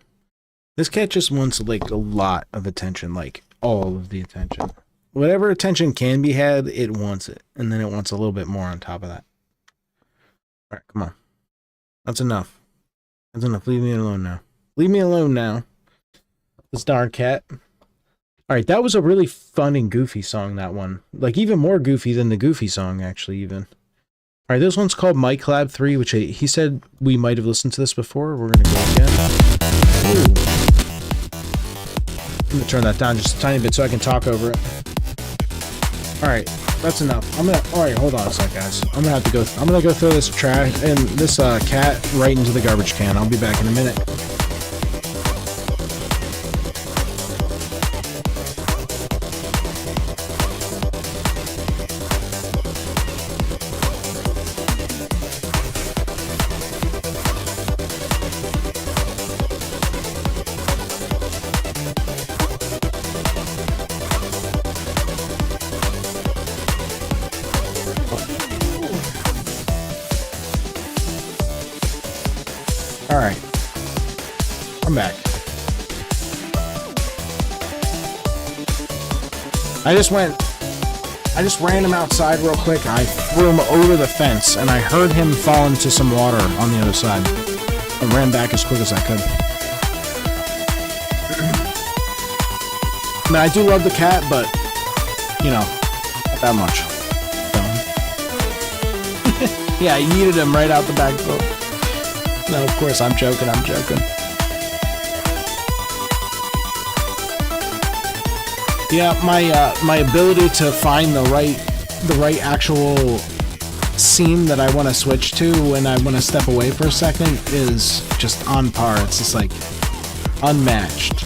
This cat just wants like a lot of attention, like all of the attention. Whatever attention can be had, it wants it. And then it wants a little bit more on top of that. All right, come on. That's enough. That's enough. Leave me alone now. Leave me alone now. This darn cat. All right, that was a really fun and goofy song, that one. Like even more goofy than the Goofy song, actually, even. All right, this one's called Mike Lab 3, which he said we might have listened to this before. We're going to go again. Ooh. I'm going to turn that down just a tiny bit so I can talk over it. All right, that's enough. All right, hold on a sec, guys. I'm going to go throw this trash and this cat right into the garbage can. I'll be back in a minute. Alright. I'm back. I just ran him outside real quick. I threw him over the fence and I heard him fall into some water on the other side. I ran back as quick as I could. I mean, I do love the cat, but, not that much. So. Yeah, I yeeted him right out the back door. No, of course, I'm joking. Yeah, my ability to find the right actual scene that I want to switch to when I want to step away for a second is just on par. It's just like unmatched.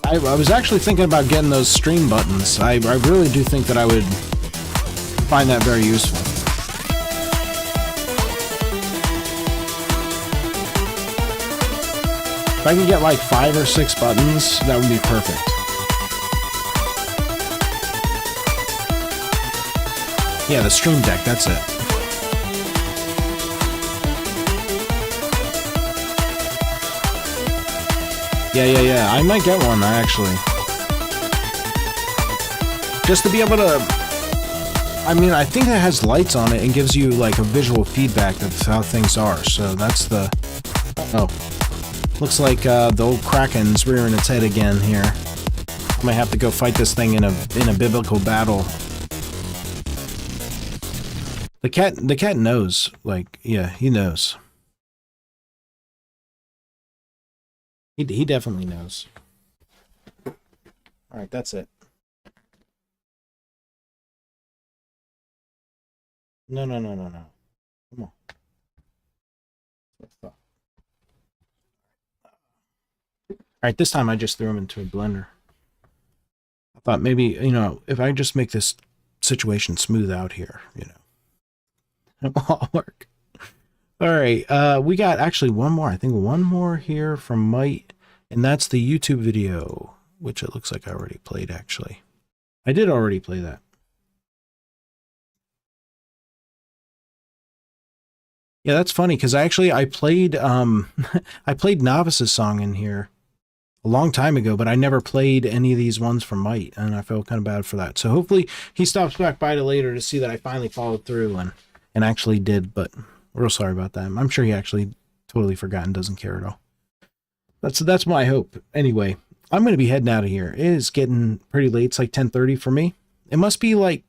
I was actually thinking about getting those stream buttons. I really do think that I would find that very useful. If I could get like 5 or 6 buttons, that would be perfect. Yeah, the Stream Deck, that's it. Yeah, I might get one, actually. Just to be able to... I mean, I think it has lights on it and gives you like a visual feedback of how things are, so that's the... Oh. Looks like the old Kraken's rearing its head again here. I might have to go fight this thing in a biblical battle. The cat knows. Like, yeah, he knows. He definitely knows. Alright, that's it. No. Come on. All right, this time I just threw them into a blender. I thought maybe, you know, if I just make this situation smooth out here, you know, it will all work. All right, we got actually one more. I think one more here from Mite, and that's the YouTube video, which it looks like I already played, actually. I did already play that. Yeah, that's funny, because I played, I played Novice's song in here a long time ago, but I never played any of these ones from Mite, and I felt kind of bad for that. So hopefully he stops back by to later to see that I finally followed through and actually did, but real sorry about that. I'm sure he actually totally forgot and doesn't care at all. That's my hope. Anyway, I'm going to be heading out of here. It is getting pretty late. It's like 10:30 for me. It must be like,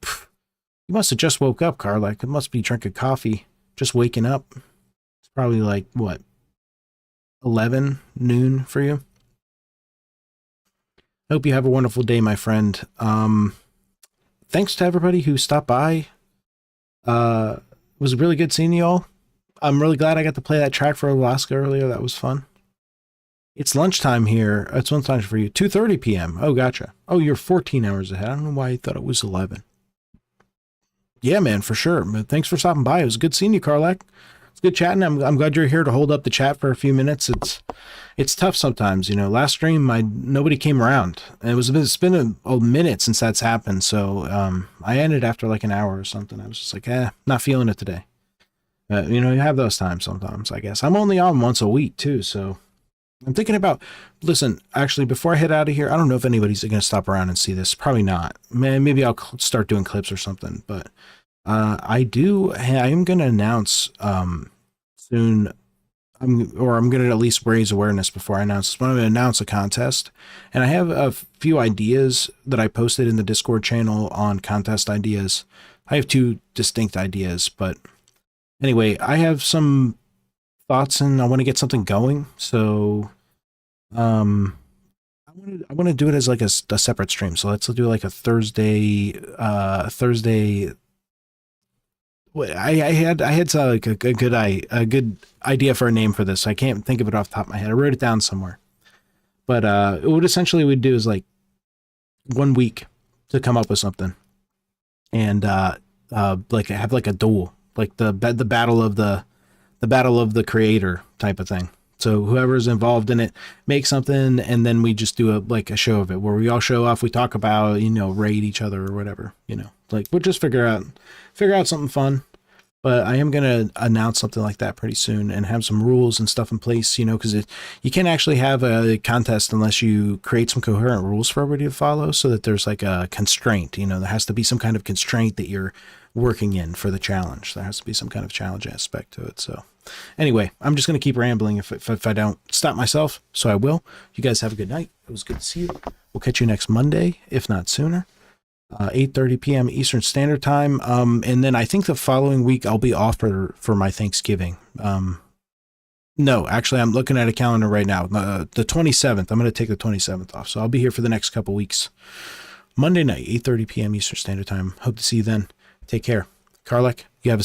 you must have just woke up, Carl. Like, it must be drinking coffee, just waking up. It's probably like, what, 11 noon for you? Hope you have a wonderful day, my friend. Thanks to everybody who stopped by. It was really good seeing you all. I'm really glad I got to play that track for Alaska earlier. That was fun. It's lunchtime here. It's lunchtime for you. 2:30 p.m. Oh, gotcha. Oh, you're 14 hours ahead. I don't know why I thought it was 11. Yeah, man, for sure. But thanks for stopping by. It was good seeing you, Karlak. It's good chatting. I'm glad you're here to hold up the chat for a few minutes. It's tough sometimes, you know. Last stream, nobody came around. And it's been a minute since that's happened. So I ended after like an hour or something. I was just like, not feeling it today. You know, you have those times sometimes, I guess. I'm only on once a week too, so I'm thinking about, listen, actually, before I head out of here, I don't know if anybody's going to stop around and see this. Probably not. Maybe I'll start doing clips or something, but I am going to announce soon, I'm going to at least raise awareness before I announce this. I'm going to announce a contest, and I have a few ideas that I posted in the Discord channel on contest ideas. I have two distinct ideas, but anyway, I have some thoughts and I want to get something going. So, I want to do it as like a separate stream. So let's do like a Thursday, I had like a good idea for a name for this. I can't think of it off the top of my head. I wrote it down somewhere, but, what essentially we'd do is like 1 week to come up with something and, like have like a duel, like the battle of the creator type of thing. So whoever's involved in it makes something, and then we just do a show of it where we all show off, we talk about, you know, raid each other or whatever, you know, like we'll just figure out something fun. But I am going to announce something like that pretty soon and have some rules and stuff in place, you know, because you can't actually have a contest unless you create some coherent rules for everybody to follow, so that there's like a constraint, you know, there has to be some kind of constraint that you're working in for the challenge. There has to be some kind of challenge aspect to it. So anyway, I'm just going to keep rambling if I don't stop myself. So I will. You guys have a good night. It was good to see you. We'll catch you next Monday, if not sooner. 8:30 p.m. Eastern Standard Time. And then I think the following week I'll be off for my Thanksgiving. No, actually, I'm looking at a calendar right now. The 27th. I'm going to take the 27th off. So I'll be here for the next couple weeks. Monday night, 8:30 p.m. Eastern Standard Time. Hope to see you then. Take care. Karlak, you have